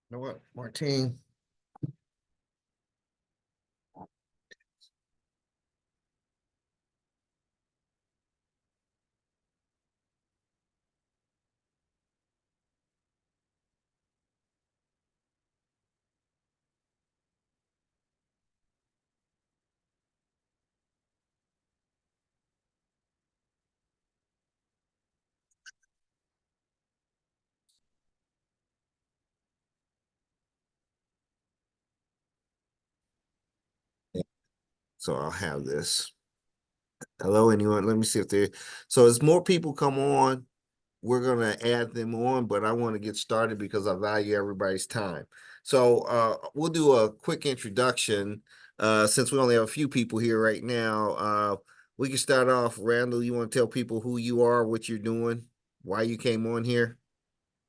You know what, Martine? So I'll have this. Hello, anyone? Let me see if there. So as more people come on, we're gonna add them on, but I want to get started because I value everybody's time. So we'll do a quick introduction. Since we only have a few people here right now, we can start off. Randall, you want to tell people who you are, what you're doing, why you came on here?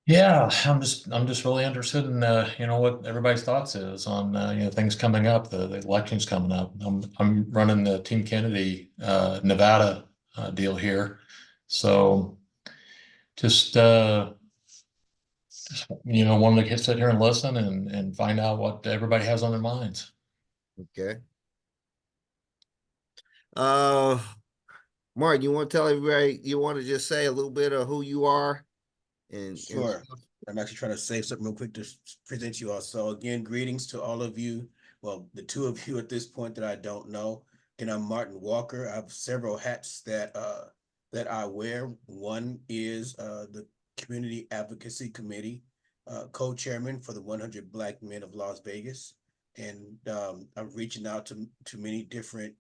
Yeah, I'm just really interested in what everybody's thoughts is on things coming up, the elections coming up. I'm running the Team Kennedy Nevada deal here. So just wanted to sit here and listen and find out what everybody has on their minds. Okay. Uh, Mark, you want to tell everybody? You want to just say a little bit of who you are and Sure. I'm actually trying to save something real quick to present you all. So again, greetings to all of you. Well, the two of you at this point that I don't know. And I'm Martin Walker. I have several hats that I wear. One is the Community Advocacy Committee co-chairman for the 100 Black Men of Las Vegas. And I'm reaching out to many different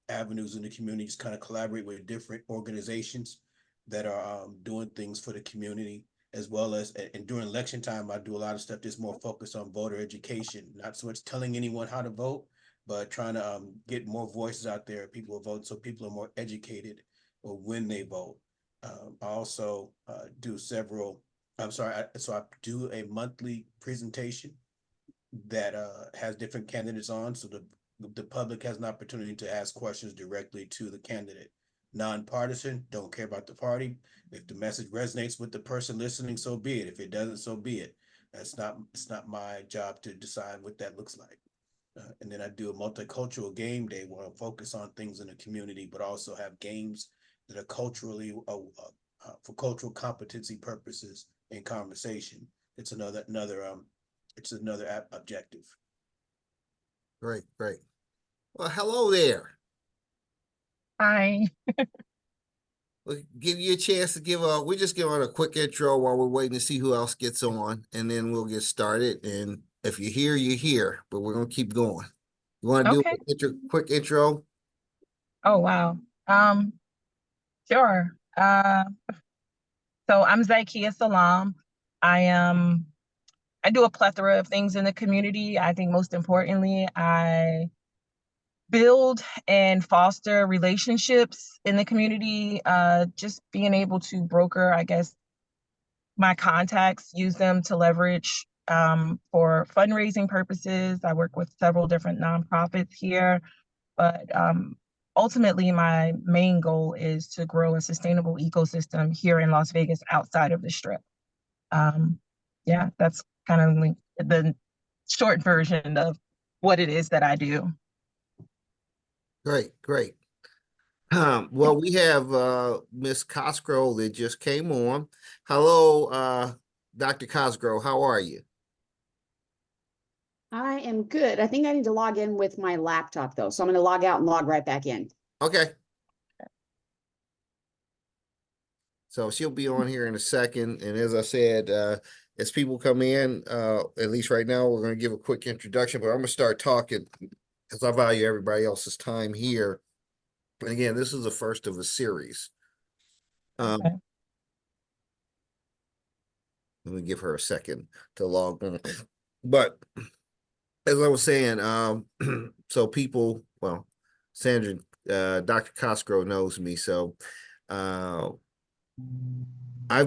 avenues in the community, just kind of collaborate with different organizations that are doing things for the community, as well as, and during election time, I do a lot of stuff that's more focused on voter education, not so much telling anyone how to vote, but trying to get more voices out there, people who vote, so people are more educated or when they vote. I also do several, so I do a monthly presentation that has different candidates on, so the public has an opportunity to ask questions directly to the candidate. Nonpartisan, don't care about the party. If the message resonates with the person listening, so be it. If it doesn't, so be it. It's not my job to decide what that looks like. And then I do a multicultural game day where I focus on things in the community, but also have games that are culturally for cultural competency purposes in conversation. It's another objective. great, great. Well, hello there. Hi. We'll give you a chance to we're just giving a quick intro while we're waiting to see who else gets on, and then we'll get started. And if you're here, you're here, but we're gonna keep going. You want to do Okay. a quick intro? Oh, wow. Um, sure. So I'm Zakia Salam. I am I do a plethora of things in the community. I think most importantly, I build and foster relationships in the community, just being able to broker, I guess, my contacts, use them to leverage for fundraising purposes. I work with several different nonprofits here. But ultimately, my main goal is to grow a sustainable ecosystem here in Las Vegas outside of the Strip. Yeah, that's kind of like the short version of what it is that I do. Great, great. Well, we have Miss Cosgrove that just came on. Hello, Dr. Cosgrove, how are you? I am good. I think I need to log in with my laptop though. So I'm going to log out and log right back in. Okay. So she'll be on here in a second. And as I said, as people come in, at least right now, we're going to give a quick introduction, but I'm going to start talking because I value everybody else's time here. And again, this is the first of a series. Okay. Let me give her a second to log on. But as I was saying, so people, well, Sandra, Dr. Cosgrove knows me, so I've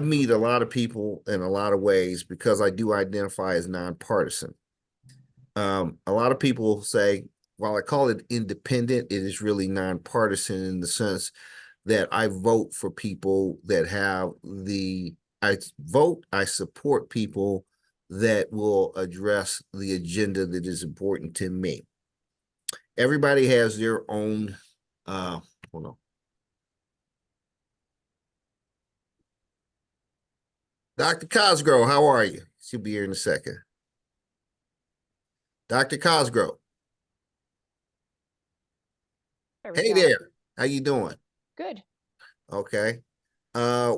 met a lot of people in a lot of ways because I do identify as nonpartisan. A lot of people say, while I call it independent, it is really nonpartisan in the sense that I vote for people that have I support people that will address the agenda that is important to me. Everybody has their own, hold on. Dr. Cosgrove, how are you? She'll be here in a second. Dr. Cosgrove. Hey there. How you doing? Good. Okay.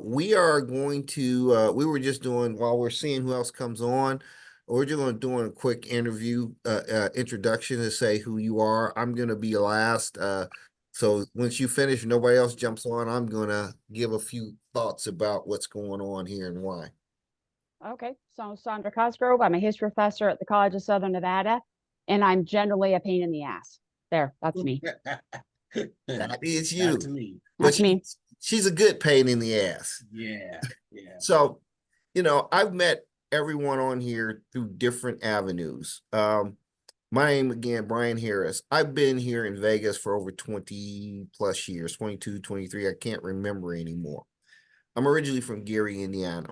We are going to, we were just doing, while we're seeing who else comes on, we're just going to do a quick interview, introduction to say who you are. I'm going to be last. So once you finish, nobody else jumps on, I'm going to give a few thoughts about what's going on here and why. Okay, so I'm Sandra Cosgrove. I'm a history professor at the College of Southern Nevada, and I'm generally a pain in the ass. There, that's me. That is Not you. to me. But That's me. she's a good pain in the ass. Yeah, yeah. So, I've met everyone on here through different avenues. My name again, Brian Harris. I've been here in Vegas for over 20 plus years, 22, 23. I can't remember anymore. I'm originally from Gary, Indiana.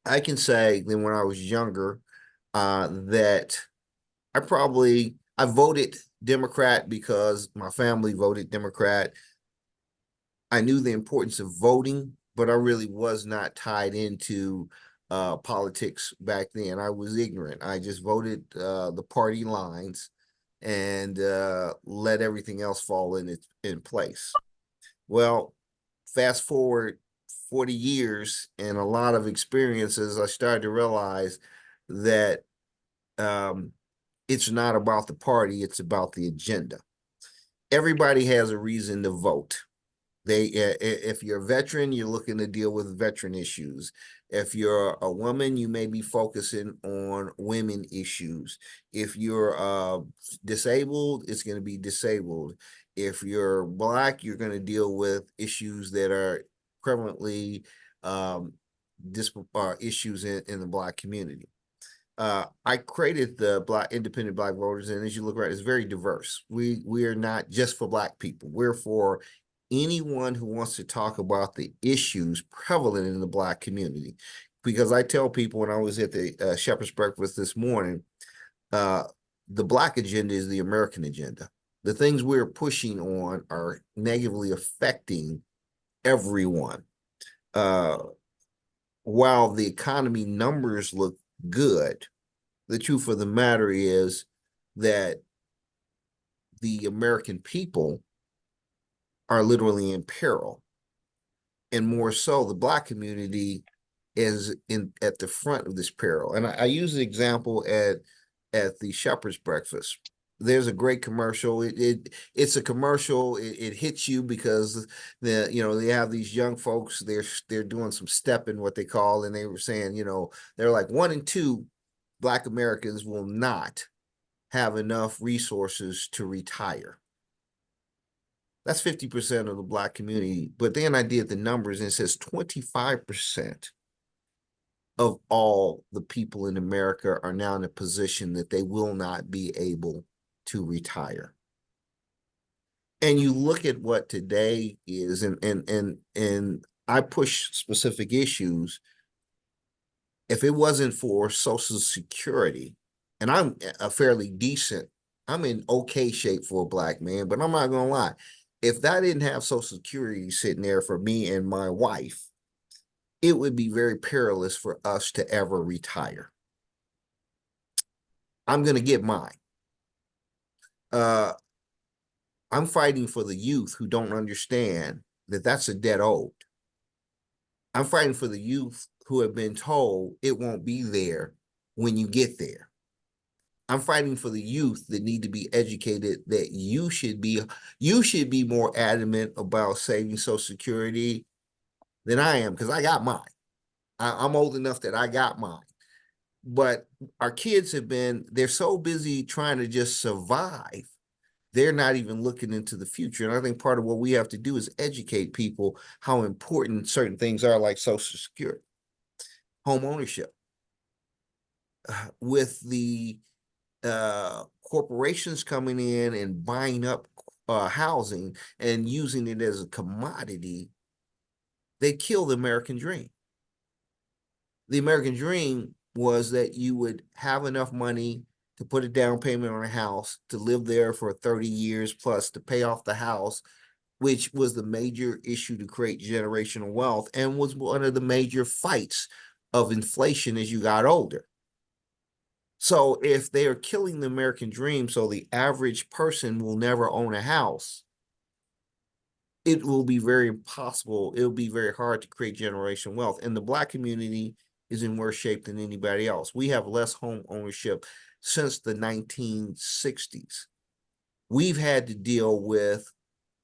I can say that when I was younger, that I voted Democrat because my family voted Democrat. I knew the importance of voting, but I really was not tied into politics back then. I was ignorant. I just voted the party lines and let everything else fall in place. Well, fast forward 40 years and a lot of experiences, I started to realize that it's not about the party, it's about the agenda. Everybody has a reason to vote. If you're a veteran, you're looking to deal with veteran issues. If you're a woman, you may be focusing on women issues. If you're disabled, it's going to be disabled. If you're Black, you're going to deal with issues that are prevalently issues in the Black community. I created the Independent Black Voters, and as you look right, it's very diverse. We are not just for Black people. We're for anyone who wants to talk about the issues prevalent in the Black community. Because I tell people when I was at the Shepherd's Breakfast this morning, the Black agenda is the American agenda. The things we're pushing on are negatively affecting everyone. While the economy numbers look good, the truth of the matter is that the American people are literally in peril. And more so, the Black community is at the front of this peril. And I use the example at the Shepherd's Breakfast. There's a great commercial. It's a commercial. It hits you because they have these young folks. They're doing some stepping, what they call, and they were saying, they're like 1 in 2 Black Americans will not have enough resources to retire. That's 50% of the Black community. But then I did the numbers and it says 25% of all the people in America are now in a position that they will not be able to retire. And you look at what today is, and I push specific issues. If it wasn't for Social Security, and I'm I'm in okay shape for a Black man, but I'm not gonna lie. If that didn't have Social Security sitting there for me and my wife, it would be very perilous for us to ever retire. I'm going to get mine. I'm fighting for the youth who don't understand that that's a debt owed. I'm fighting for the youth who have been told it won't be there when you get there. I'm fighting for the youth that need to be educated that you should be more adamant about saving Social Security than I am, because I got mine. I'm old enough that I got mine. But our kids they're so busy trying to just survive, they're not even looking into the future. And I think part of what we have to do is educate people how important certain things are, like Social Security, home ownership. With the corporations coming in and buying up housing and using it as a commodity, they kill the American dream. The American dream was that you would have enough money to put a down payment on a house, to live there for 30 years plus, to pay off the house, which was the major issue to create generational wealth and was one of the major fights of inflation as you got older. So if they are killing the American dream, so the average person will never own a house, it will be very impossible. It will be very hard to create generational wealth. And the Black community is in worse shape than anybody else. We have less home ownership since the 1960s. We've had to deal with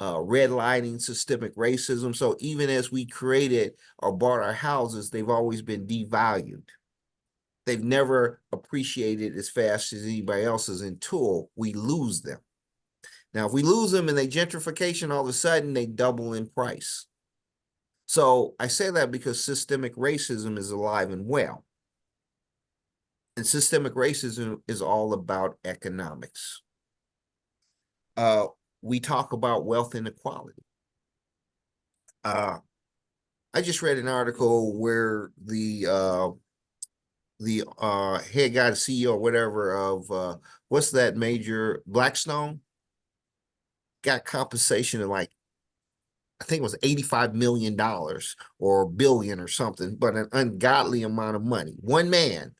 redlining, systemic racism. So even as we created or bought our houses, they've always been devalued. They've never appreciated as fast as anybody else's until we lose them. Now, if we lose them and they gentrification, all of a sudden they double in price. So I say that because systemic racism is alive and well. And systemic racism is all about economics. We talk about wealth inequality. I just read an article where the head guy, the CEO or whatever of what's that major, Blackstone, got compensation of like, I think it was $85 million or billion or something, but an ungodly amount of money. One man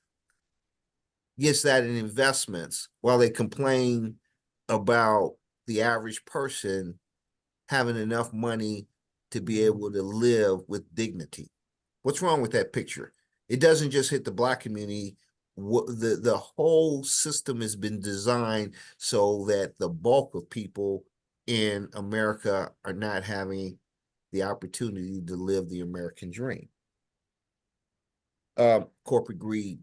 gets that in investments while they complain about the average person having enough money to be able to live with dignity. What's wrong with that picture? It doesn't just hit the Black community. The whole system has been designed so that the bulk of people in America are not having the opportunity to live the American dream. Corporate greed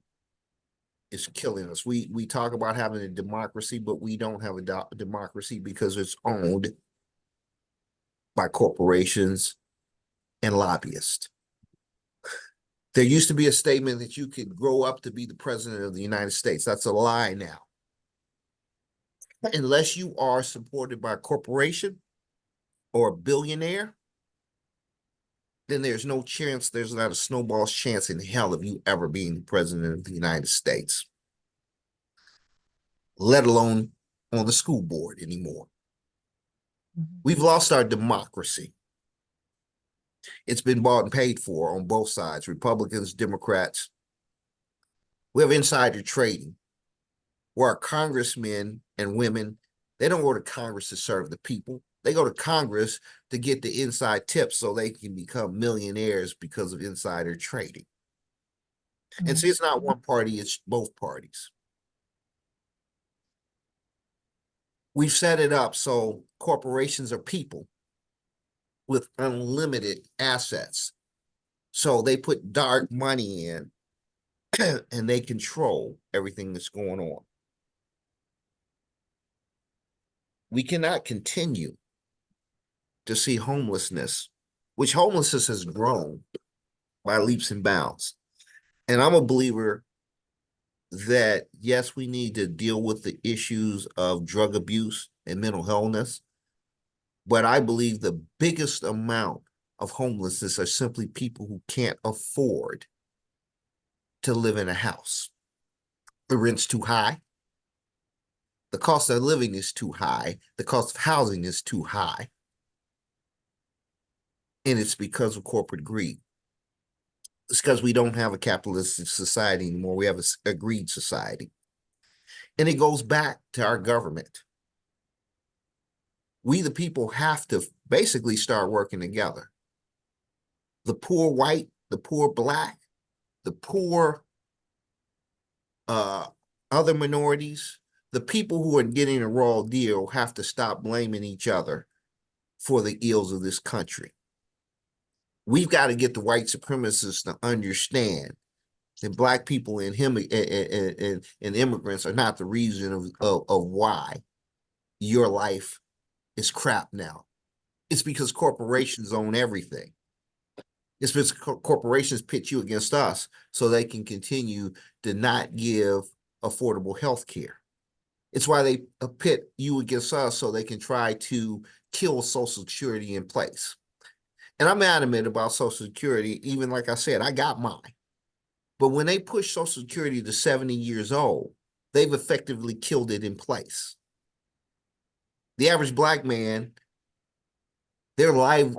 is killing us. We talk about having a democracy, but we don't have a democracy because it's owned by corporations and lobbyists. There used to be a statement that you could grow up to be the president of the United States. That's a lie now. Unless you are supported by a corporation or a billionaire, then there's no chance, there's not a snowball's chance in hell of you ever being the president of the United States, let alone on the school board anymore. We've lost our democracy. It's been bought and paid for on both sides, Republicans, Democrats. We have insider trading, where our congressmen and women, they don't go to Congress to serve the people. They go to Congress to get the inside tips so they can become millionaires because of insider trading. And see, it's not one party, it's both parties. We've set it up so corporations are people with unlimited assets. So they put dark money in and they control everything that's going on. We cannot continue to see homelessness, which homelessness has grown by leaps and bounds. And I'm a believer that, yes, we need to deal with the issues of drug abuse and mental illness, but I believe the biggest amount of homelessness are simply people who can't afford to live in a house. The rent's too high. The cost of living is too high. The cost of housing is too high. And it's because of corporate greed. It's because we don't have a capitalistic society anymore. We have a greed society. And it goes back to our government. We, the people, have to basically start working together. The poor white, the poor Black, the poor other minorities, the people who are getting a raw deal have to stop blaming each other for the ills of this country. We've got to get the white supremacists to understand that Black people and immigrants are not the reason of why your life is crap now. It's because corporations own everything. It's because corporations pit you against us so they can continue to not give affordable health care. It's why they pit you against us so they can try to kill Social Security in place. And I'm adamant about Social Security. Even like I said, I got mine. But when they push Social Security to 70 years old, they've effectively killed it in place. The average Black man, their life,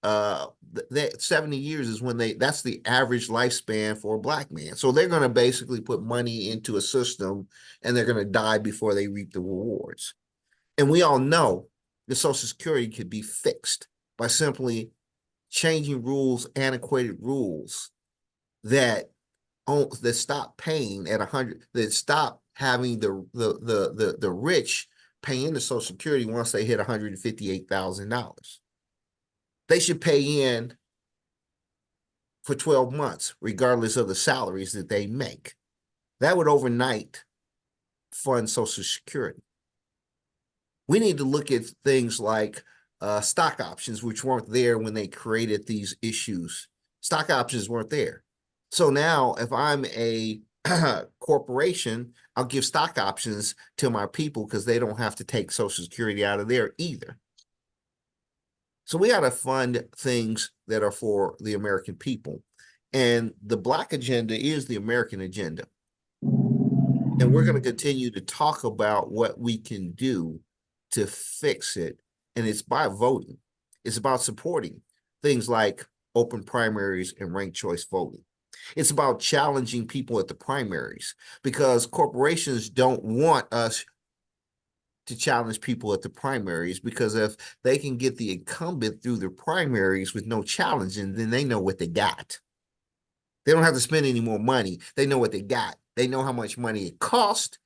that 70 years is when that's the average lifespan for a Black man. So they're going to basically put money into a system and they're going to die before they reap the rewards. And we all know the Social Security could be fixed by simply changing rules, antiquated rules that stop paying at 100, that stop having the rich pay into Social Security once they hit $158,000. They should pay in for 12 months, regardless of the salaries that they make. That would overnight fund Social Security. We need to look at things like stock options, which weren't there when they created these issues. Stock options weren't there. So now if I'm a corporation, I'll give stock options to my people because they don't have to take Social Security out of there either. So we got to fund things that are for the American people. And the Black agenda is the American agenda. And we're going to continue to talk about what we can do to fix it. And it's by voting. It's about supporting things like open primaries and ranked choice voting. It's about challenging people at the primaries because corporations don't want us to challenge people at the primaries, because if they can get the incumbent through the primaries with no challenging, then they know what they got. They don't have to spend any more money. They know what they got. They know how much money it cost,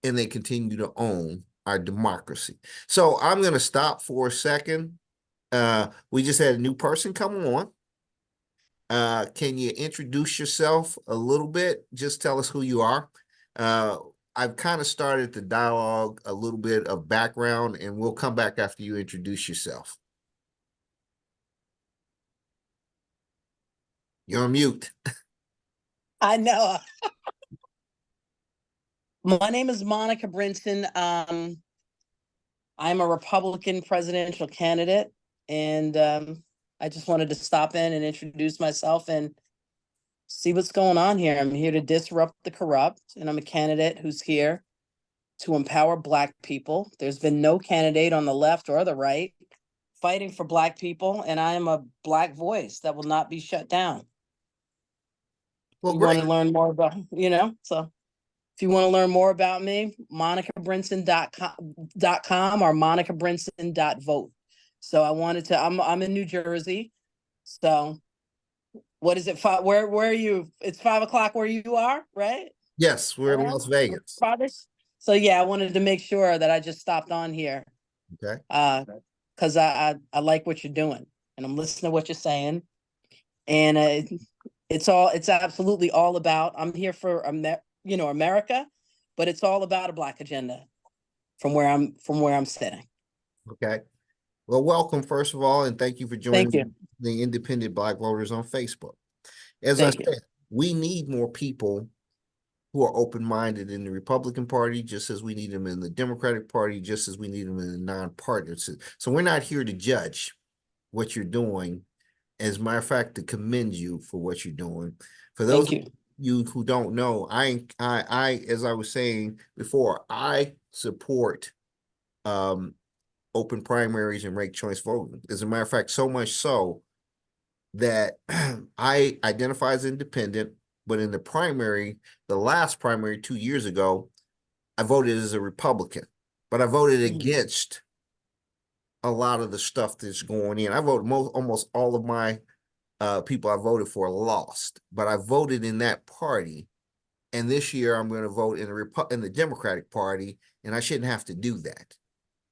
and they continue to own our democracy. So I'm going to stop for a second. We just had a new person come on. Can you introduce yourself a little bit? Just tell us who you are. I've kind of started the dialogue, a little bit of background, and we'll come back after you introduce yourself. You're on mute. I know. My name is Monica Brinson. I'm a Republican presidential candidate, and I just wanted to stop in and introduce myself and see what's going on here. I'm here to disrupt the corrupt, and I'm a candidate who's here to empower Black people. There's been no candidate on the left or the right fighting for Black people, and I am a Black voice that will not be shut down. Well, You great. want to learn more about, so if you want to learn more about me, monicabrinson.com or monicabrinson.vote. So I wanted to, I'm in New Jersey. So what is it? Where are you? It's 5 o'clock where you are, right? Yes, we're in Las Vegas. So yeah, I wanted to make sure that I just stopped on here. Okay. Because I like what you're doing and I'm listening to what you're saying. And it's absolutely all about, I'm here for America, but it's all about a Black agenda from where I'm sitting. Okay. Well, welcome, first of all, and thank you for joining Thank you. the Independent Black Voters on Facebook. As Thank I said, we need more people who are open-minded in the Republican Party, just as we need them in the Democratic Party, just as we need them in the non-partners. So we're not here to judge what you're doing. As a matter of fact, to commend you for what you're doing. For those of you who don't know, I as I was saying before, I support open primaries and ranked choice voting. As a matter of fact, so much so that I identify as independent, but in the primary, the last primary 2 years ago, I voted as a Republican, but I voted against a lot of the stuff that's going in. I voted almost all of my people I voted for lost, but I voted in that party. And this year I'm going to vote in the Democratic Party, and I shouldn't have to do that.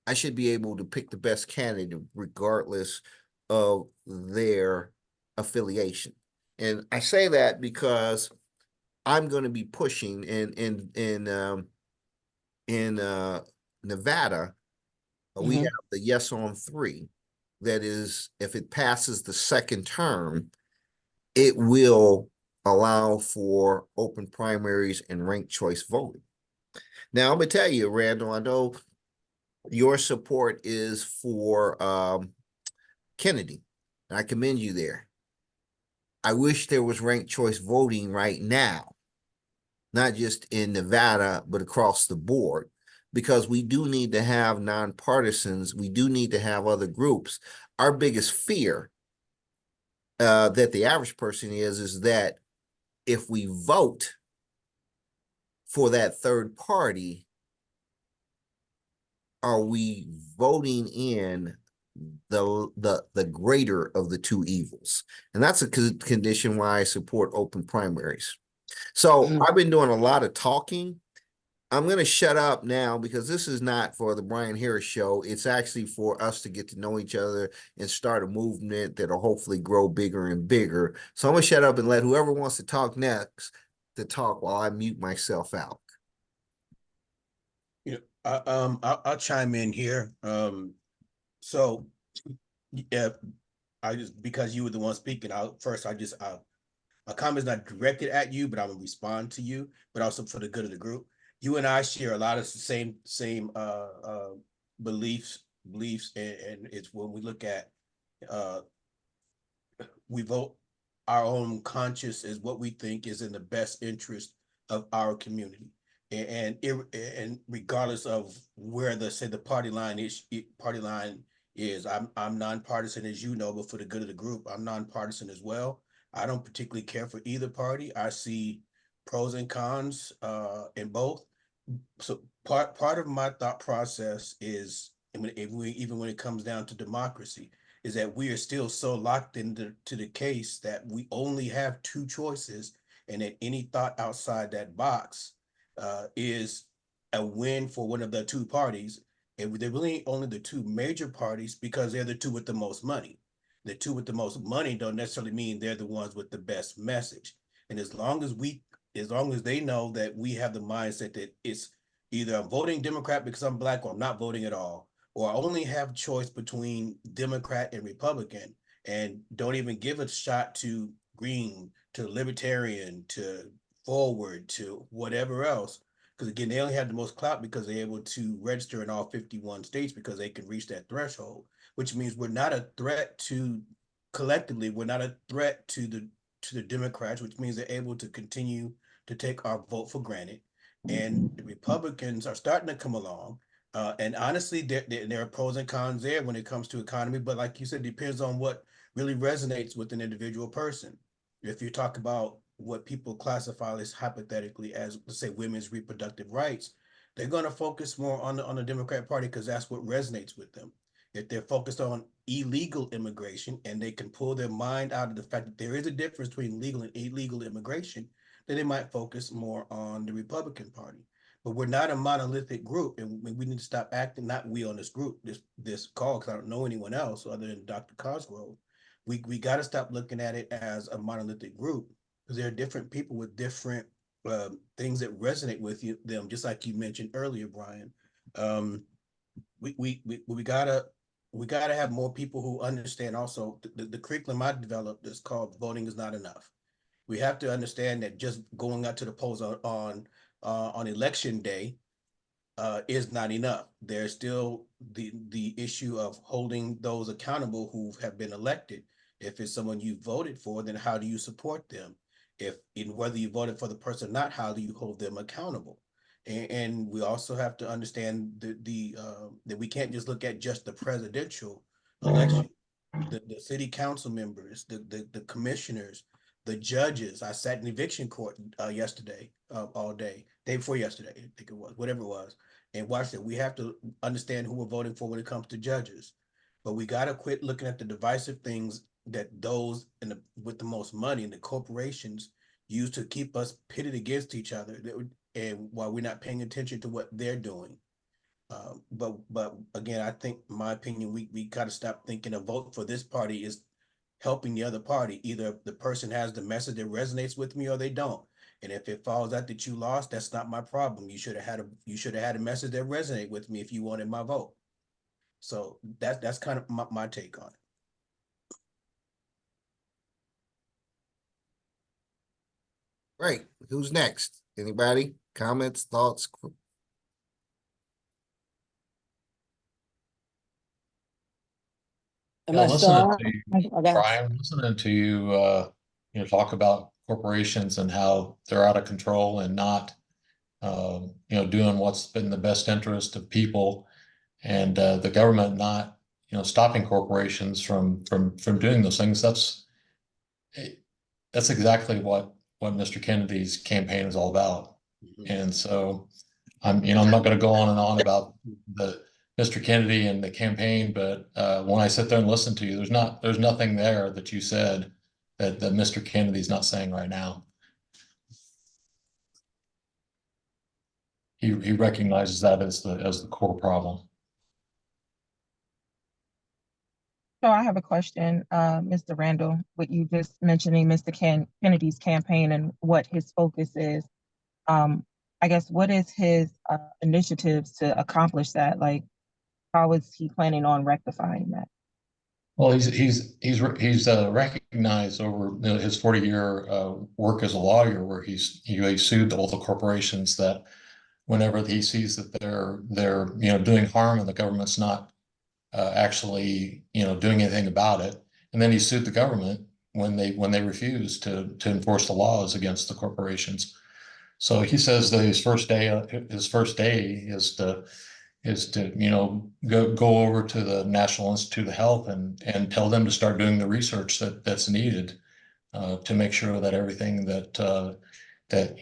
I should be able to pick the best candidate regardless of their affiliation. And I say that because I'm going to be pushing in Nevada. We have the Yes on 3. That is, if it passes the second term, it will allow for open primaries and ranked choice voting. Now, I'm going to tell you, Randall, I know your support is for Kennedy, and I commend you there. I wish there was ranked choice voting right now, not just in Nevada, but across the board, because we do need to have nonpartisans. We do need to have other groups. Our biggest fear that the average person is that if we vote for that third party, are we voting in the greater of the two evils? And that's a condition why I support open primaries. So Mhm. I've been doing a lot of talking. I'm going to shut up now because this is not for the Brian Harris show. It's actually for us to get to know each other and start a movement that'll hopefully grow bigger and bigger. So I'm going to shut up and let whoever wants to talk next to talk while I mute myself out. You know, I'll chime in here. So yeah, I just because you were the one speaking, my comment's not directed at you, but I'm gonna respond to you, but also for the good of the group. You and I share a lot of the same beliefs, and it's when we look at we vote our own conscience is what we think is in the best interest of our community. And regardless of where the party line is, I'm nonpartisan, as you know, but for the good of the group, I'm nonpartisan as well. I don't particularly care for either party. I see pros and cons in both. So part of my thought process is, even when it comes down to democracy, is that we are still so locked into the case that we only have two choices, and that any thought outside that box is a win for one of the two parties. And they're really only the two major parties because they're the two with the most money. The two with the most money don't necessarily mean they're the ones with the best message. And as long as they know that we have the mindset that it's either I'm voting Democrat because I'm black, or I'm not voting at all, or I only have choice between Democrat and Republican, and don't even give a shot to Green, to Libertarian, to Forward, to whatever else. Because again, they only have the most clout because they're able to register in all 51 states because they can reach that threshold, which means we're not a threat to collectively, we're not a threat to the Democrats, which means they're able to continue to take our vote for granted. And the Republicans are starting to come along. And honestly, there are pros and cons there when it comes to economy. But like you said, it depends on what really resonates with an individual person. If you talk about what people classify as hypothetically as, let's say, women's reproductive rights, they're going to focus more on the Democrat Party because that's what resonates with them. If they're focused on illegal immigration and they can pull their mind out of the fact that there is a difference between legal and illegal immigration, then they might focus more on the Republican Party. But we're not a monolithic group, and we need to stop acting, not we on this group, this call, because I don't know anyone else other than Dr. Cosgrove. We got to stop looking at it as a monolithic group, because there are different people with different things that resonate with them, just like you mentioned earlier, Brian. We gotta have more people who understand also the curriculum I developed is called Voting is Not Enough. We have to understand that just going out to the polls on election day is not enough. There's still the issue of holding those accountable who have been elected. If it's someone you voted for, then how do you support them? If in whether you voted for the person or not, how do you hold them accountable? And we also have to understand that we can't just look at just the presidential election. The city council members, the commissioners, the judges. I sat in eviction court yesterday, all day before yesterday, I think it was, whatever it was, and watched it. We have to understand who we're voting for when it comes to judges, but we got to quit looking at the divisive things that those with the most money and the corporations use to keep us pitted against each other, and while we're not paying attention to what they're doing. But again, I think, in my opinion, we got to stop thinking a vote for this party is helping the other party. Either the person has the message that resonates with me or they don't. And if it falls out that you lost, that's not my problem. You should have had a message that resonated with me if you wanted my vote. So that's kind of my take on it. Right. Who's next? Anybody? Comments, thoughts? Am Yeah, I still listening on? to you, Okay. Brian, listening to you, talk about corporations and how they're out of control and not, doing what's been the best interest of people, and the government not, stopping corporations from doing those things. That's exactly what Mr. Kennedy's campaign is all about. Mhm. And so I'm not going to go on and on about the Mr. Kennedy and the campaign, but when I sit there and listen to you, there's nothing there that you said that Mr. Kennedy's not saying right now. He recognizes that as the core problem. So I have a question, Mr. Randall, with you just mentioning Mr. Kennedy's campaign and what his focus is. I guess what is his initiatives to accomplish that? Like, how is he planning on rectifying that? Well, he's recognized over his 40-year work as a lawyer, where he sued all the corporations that whenever he sees that they're doing harm and the government's not actually doing anything about it, and then he sued the government when they refuse to enforce the laws against the corporations. So he says that his first day is to go over to the National Institute of Health and tell them to start doing the research that's needed to make sure that everything that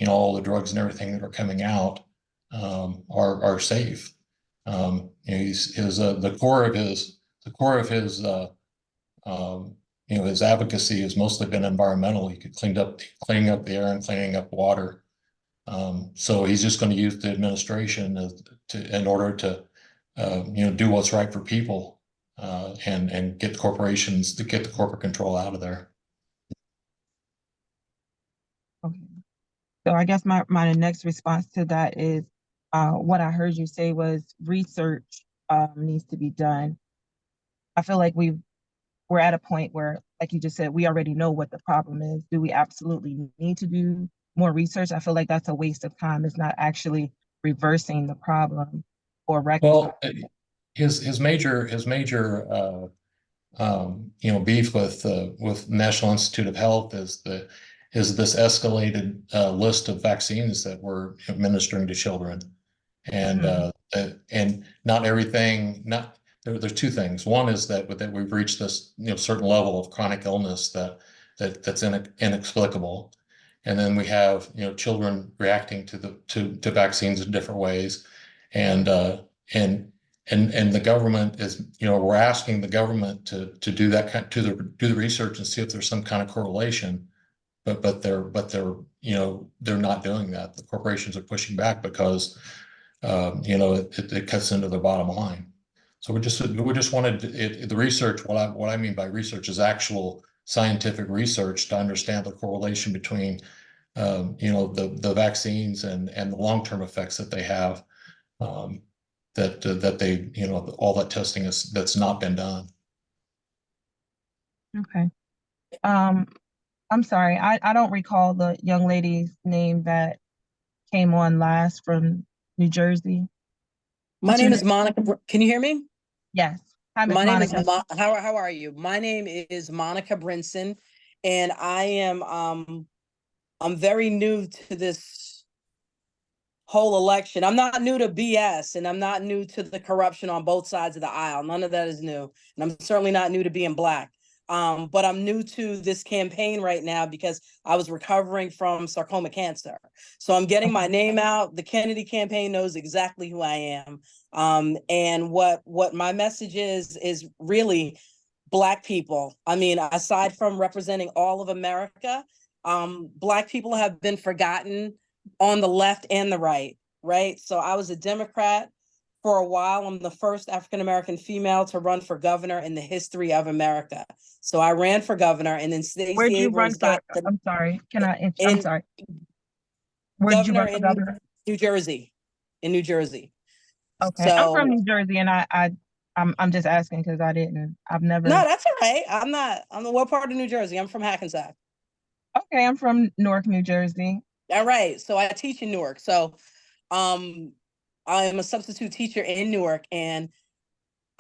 all the drugs and everything that are coming out are safe. The core of his his advocacy has mostly been environmental. He could cleaning up the air and cleaning up water. So he's just going to use the administration in order to do what's right for people and get corporations to get the corporate control out of there. Okay. So I guess my next response to that is what I heard you say was research needs to be done. I feel like we're at a point where, like you just said, we already know what the problem is. Do we absolutely need to do more research? I feel like that's a waste of time. It's not actually reversing the problem or rectifying. Well, his major beef with National Institute of Health is this escalated list of vaccines that we're administering to children, and and not everything. There's two things. One is that we've reached this certain level of chronic illness that's inexplicable, and then we have children reacting to vaccines in different ways, and the government is we're asking the government to do that do the research and see if there's some kind of correlation, but they're not doing that. The corporations are pushing back because it cuts into their bottom line. So we just wanted the research. What I mean by research is actual scientific research to understand the correlation between the vaccines and the long-term effects that they have. That they all that testing that's not been done. Okay. I'm sorry. I don't recall the young lady's name that came on last from New Jersey. My What's your name is Monica. Can you hear me? Yes. Hi, Ms. My name is Monica. how are you? My name is Monica Brinson, and I am I'm very new to this whole election. I'm not new to BS, and I'm not new to the corruption on both sides of the aisle. None of that is new, and I'm certainly not new to being Black. But I'm new to this campaign right now because I was recovering from sarcoma cancer. So I'm getting my name out. The Kennedy campaign knows exactly who I am. And what my message is really Black people. I mean, aside from representing all of America, Black people have been forgotten on the left and the right? So I was a Democrat for a while. I'm the first African-American female to run for governor in the history of America. So I ran for governor, and then Stacey Where'd you run Abrams for? got the I'm sorry. I'm in sorry. Where'd you governor run for in governor? New Jersey, in New Jersey. Okay. I'm from So New Jersey, and I'm just asking because I've never. no, that's all right. I'm what part of New Jersey? I'm from Hackensack. Okay, I'm from Newark, New Jersey. All right. So I teach in Newark. So I am a substitute teacher in Newark, and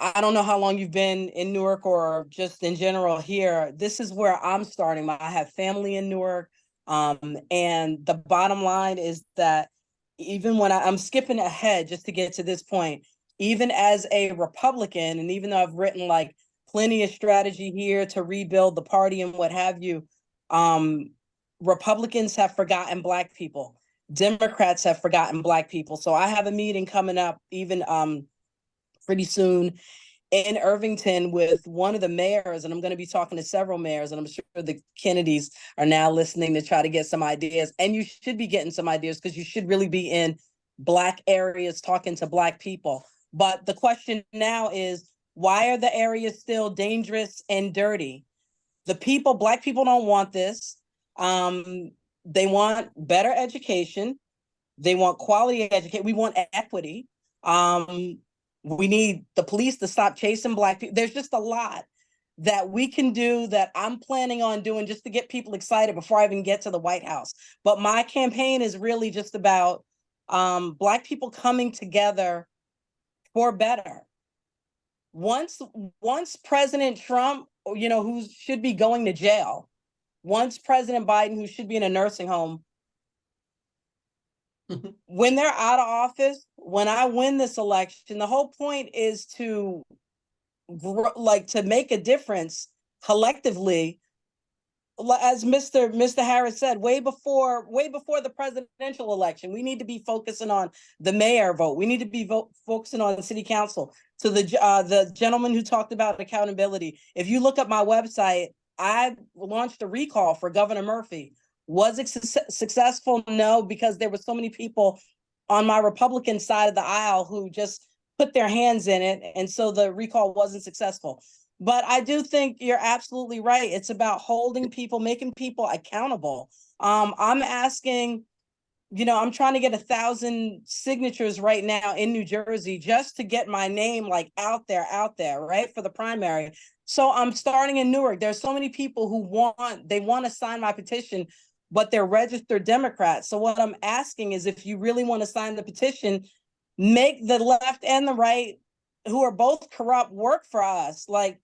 I don't know how long you've been in Newark or just in general here. This is where I'm starting. I have family in Newark. And the bottom line is that even when I'm skipping ahead just to get to this point, even as a Republican, and even though I've written like plenty of strategy here to rebuild the party and what have you, Republicans have forgotten Black people. Democrats have forgotten Black people. So I have a meeting coming up even pretty soon in Irvington with one of the mayors, and I'm going to be talking to several mayors, and I'm sure the Kennedys are now listening to try to get some ideas. And you should be getting some ideas because you should really be in Black areas talking to Black people. But the question now is, why are the areas still dangerous and dirty? The people, Black people don't want this. They want better education. They want quality education. We want equity. We need the police to stop chasing Black people. There's just a lot that we can do that I'm planning on doing just to get people excited before I even get to the White House. But my campaign is really just about Black people coming together for better. Once President Trump, who should be going to jail, once President Biden, who should be in a nursing home, when they're out of office, when I win this election, the whole point is to make a difference collectively. As Mr. Harris said, way before the presidential election, we need to be focusing on the mayor vote. We need to be focusing on the city council. To the gentleman who talked about accountability, if you look up my website, I launched a recall for Governor Murphy. Was it successful? No, because there were so many people on my Republican side of the aisle who just put their hands in it, and so the recall wasn't successful. But I do think you're absolutely right. It's about holding people, making people accountable. I'm asking, I'm trying to get 1,000 signatures right now in New Jersey just to get my name out there, right, for the primary. So I'm starting in Newark. There's so many people who want to sign my petition, but they're registered Democrats. So what I'm asking is, if you really want to sign the petition, make the left and the right, who are both corrupt, work for us. Like,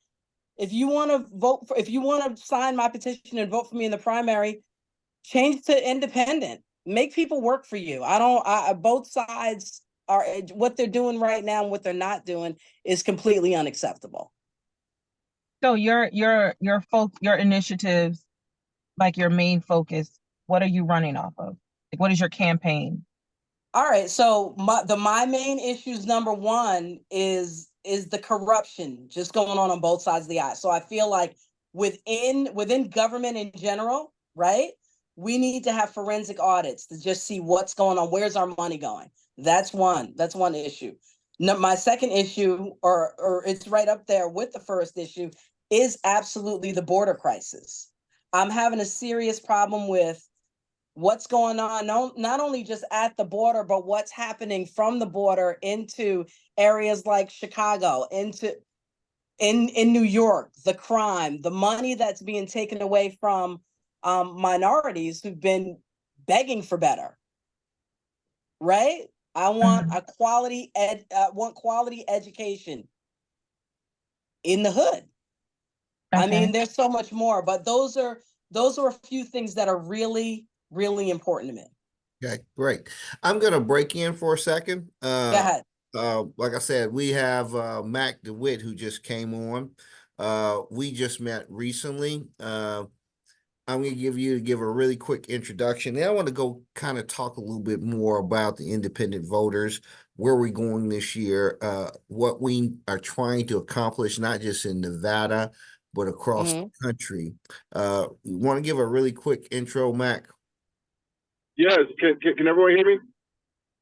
if you want to sign my petition and vote for me in the primary, change to independent. Make people work for you. Both sides are, what they're doing right now and what they're not doing is completely unacceptable. So your initiatives, like your main focus, what are you running off of? Like, what is your campaign? All right. So my main issues, number one, is the corruption just going on both sides of the aisle. So I feel like within government in general, right, we need to have forensic audits to just see what's going on. Where's our money going? That's one issue. No, my second issue, or it's right up there with the first issue, is absolutely the border crisis. I'm having a serious problem with what's going on, not only just at the border, but what's happening from the border into areas like Chicago, in New York, the crime, the money that's being taken away from minorities who've been begging for better. Right? I want a quality education in the hood. Okay. I mean, there's so much more, but those are a few things that are really, really important to me. Okay, great. I'm gonna break in for a second. Go ahead. Like I said, we have Mac DeWitt who just came on. We just met recently. I'm going to give a really quick introduction. Then I want to go kind of talk a little bit more about the independent voters, where we're going this year, what we are trying to accomplish, not just in Nevada, but across the country. You want to give a really quick intro, Mac? Yes. Can everyone hear me?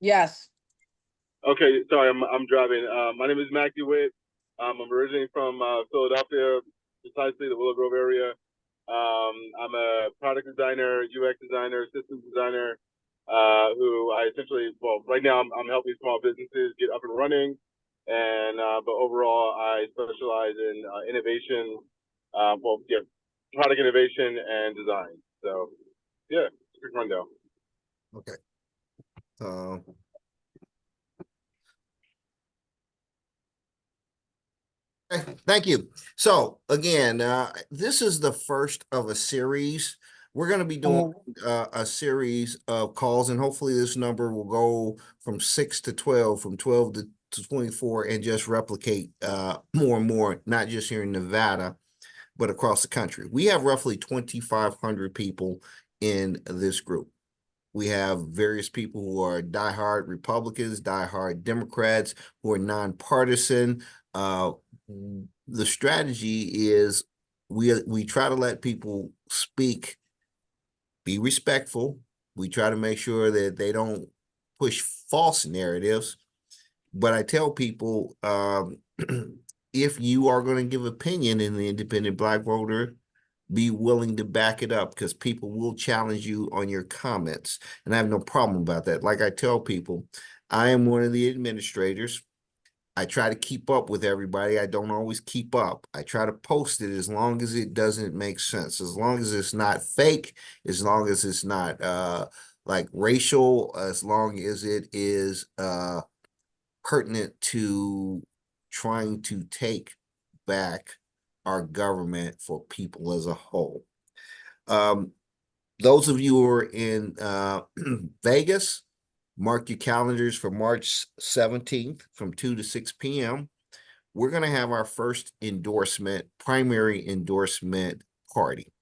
Yes. Okay. Sorry, I'm driving. My name is Mac DeWitt. I'm originally from Philadelphia, precisely the Willow Grove area. I'm a product designer, UX designer, systems designer, who I essentially, right now I'm helping small businesses get up and running, and but overall I specialize in innovation, product innovation and design. So yeah, quick rundown. Okay. Thank you. So again, this is the first of a series. We're going to be doing a series of calls, and hopefully this number will go from 6 to 12, from 12 to 24, and just replicate more and more, not just here in Nevada, but across the country. We have roughly 2,500 people in this group. We have various people who are diehard Republicans, diehard Democrats, who are nonpartisan. The strategy is we try to let people speak, be respectful. We try to make sure that they don't push false narratives. But I tell people, if you are going to give opinion in the independent Black voter, be willing to back it up, because people will challenge you on your comments. And I have no problem about that. Like I tell people, I am one of the administrators. I try to keep up with everybody. I don't always keep up. I try to post it as long as it doesn't make sense, as long as it's not fake, as long as it's not like racial, as long as it is pertinent to trying to take back our government for people as a whole. Those of you who are in Vegas, mark your calendars for March 17th from 2 to 6 p.m. We're going to have our first primary endorsement party.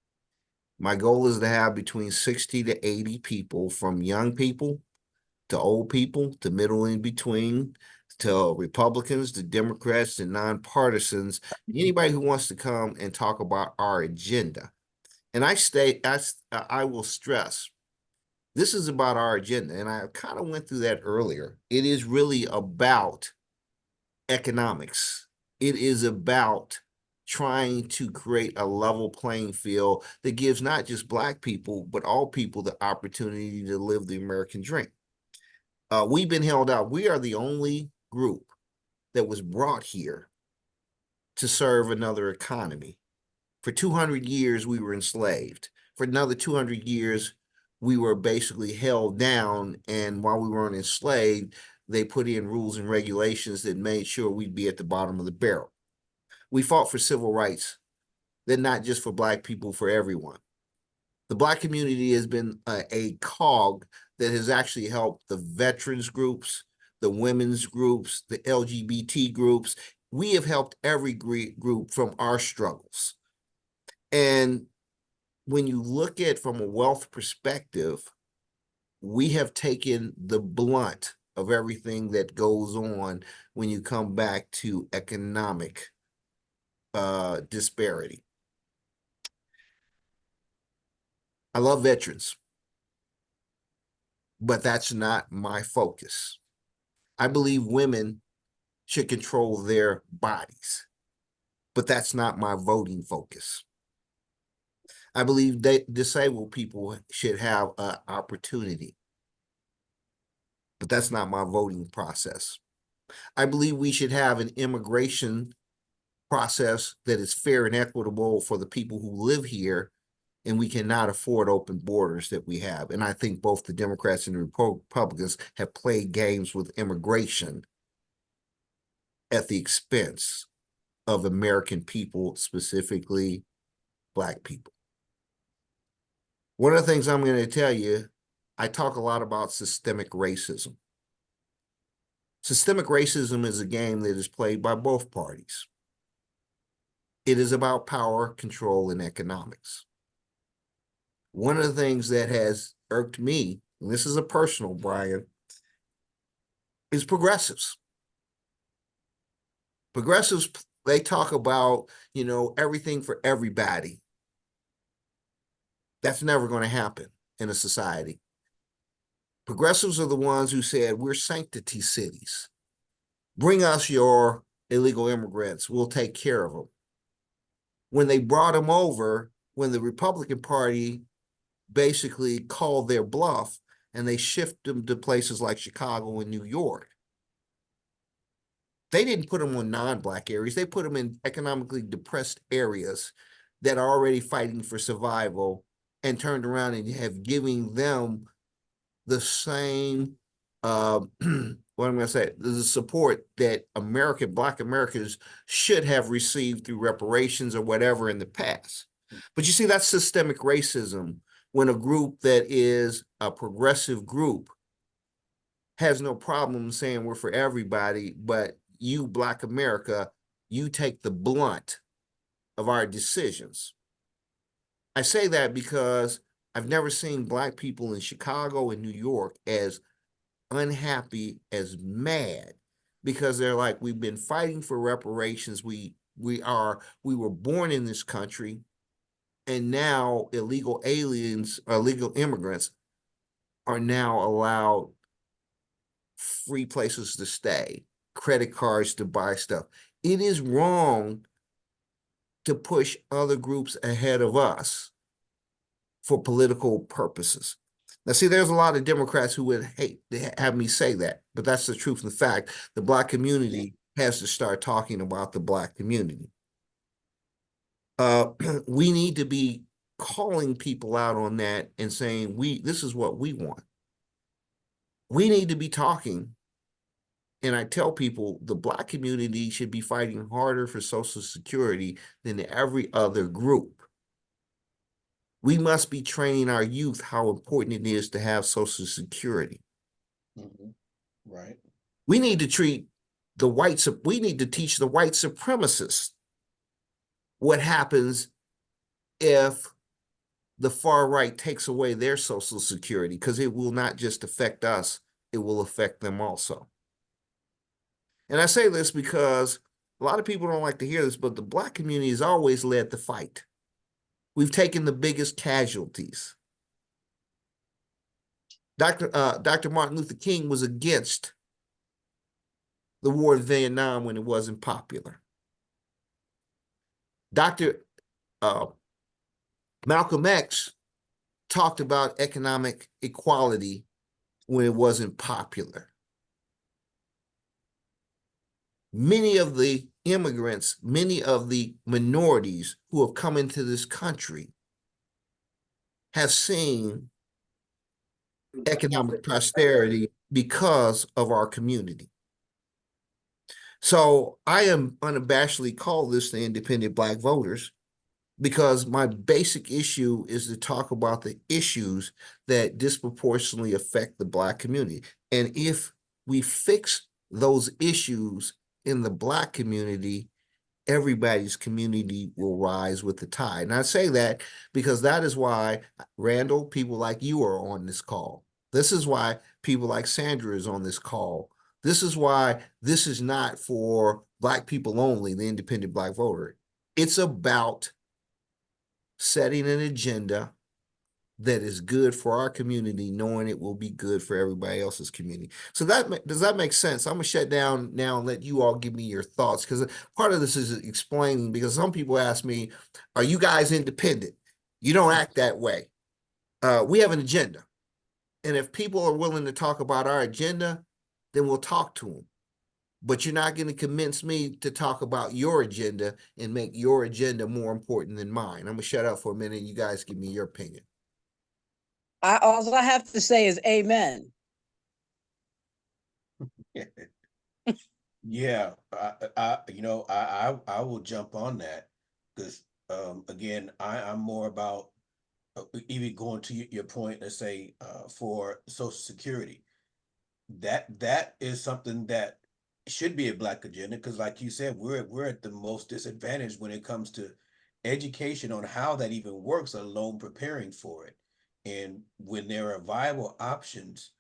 My goal is to have between 60 to 80 people, from young people to old people to middle in between, to Republicans, to Democrats, to nonpartisans, anybody who wants to come and talk about our agenda. And I will stress, this is about our agenda, and I kind of went through that earlier. It is really about economics. It is about trying to create a level playing field that gives not just Black people, but all people the opportunity to live the American dream. We've been held out. We are the only group that was brought here to serve another economy. For 200 years, we were enslaved. For another 200 years, we were basically held down. And while we weren't enslaved, they put in rules and regulations that made sure we'd be at the bottom of the barrel. We fought for civil rights, then not just for Black people, for everyone. The Black community has been a cog that has actually helped the veterans groups, the women's groups, the LGBT groups. We have helped every group from our struggles. And when you look at from a wealth perspective, we have taken the blunt of everything that goes on when you come back to economic disparity. I love veterans, but that's not my focus. I believe women should control their bodies, but that's not my voting focus. I believe disabled people should have an opportunity, but that's not my voting process. I believe we should have an immigration process that is fair and equitable for the people who live here, and we cannot afford open borders that we have. And I think both the Democrats and the Republicans have played games with immigration at the expense of American people, specifically Black people. One of the things I'm going to tell you, I talk a lot about systemic racism. Systemic racism is a game that is played by both parties. It is about power, control, and economics. One of the things that has irked me, and this is a personal, Brian, is progressives. Progressives, they talk about, everything for everybody. That's never going to happen in a society. Progressives are the ones who said, we're sanctity cities. Bring us your illegal immigrants. We'll take care of them. When they brought them over, when the Republican Party basically called their bluff and they shifted them to places like Chicago and New York, they didn't put them on non-Black areas. They put them in economically depressed areas that are already fighting for survival, and turned around and have given them the same what I'm gonna say, the support that Black Americans should have received through reparations or whatever in the past. But you see, that's systemic racism when a group that is a progressive group has no problem saying we're for everybody, but you, Black America, you take the blunt of our decisions. I say that because I've never seen Black people in Chicago and New York as unhappy, as mad, because they're like, we've been fighting for reparations. We were born in this country, and now illegal aliens, illegal immigrants are now allowed free places to stay, credit cards to buy stuff. It is wrong to push other groups ahead of us for political purposes. Now, see, there's a lot of Democrats who would hate to have me say that, but that's the truth and the fact. The Black community has to start talking about the Black community. We need to be calling people out on that and saying, this is what we want. We need to be talking. And I tell people the Black community should be fighting harder for Social Security than every other group. We must be training our youth how important it is to have Social Security. Right. We need to teach the white supremacists what happens if the far right takes away their Social Security, because it will not just affect us, it will affect them also. And I say this because a lot of people don't like to hear this, but the Black community has always led the fight. We've taken the biggest casualties. Dr. Martin Luther King was against the war in Vietnam when it wasn't popular. Dr. Malcolm X talked about economic equality when it wasn't popular. Many of the immigrants, many of the minorities who have come into this country have seen economic prosperity because of our community. So I am unabashedly call this the independent Black voters, because my basic issue is to talk about the issues that disproportionately affect the Black community. And if we fix those issues in the Black community, everybody's community will rise with the tide. And I say that because that is why, Randall, people like you are on this call. This is why people like Sandra is on this call. This is why this is not for Black people only, the independent Black voter. It's about setting an agenda that is good for our community, knowing it will be good for everybody else's community. So does that make sense? I'm gonna shut down now and let you all give me your thoughts, because part of this is explaining, because some people ask me, are you guys independent? You don't act that way. We have an agenda. And if people are willing to talk about our agenda, then we'll talk to them. But you're not going to convince me to talk about your agenda and make your agenda more important than mine. I'm going to shut up for a minute and you guys give me your opinion. All I have to say is amen. Yeah, I will jump on that, because again, I'm more about even going to your point, let's say for Social Security. That is something that should be a Black agenda, because like you said, we're at the most disadvantaged when it comes to education on how that even works, let alone preparing for it. And when there are viable options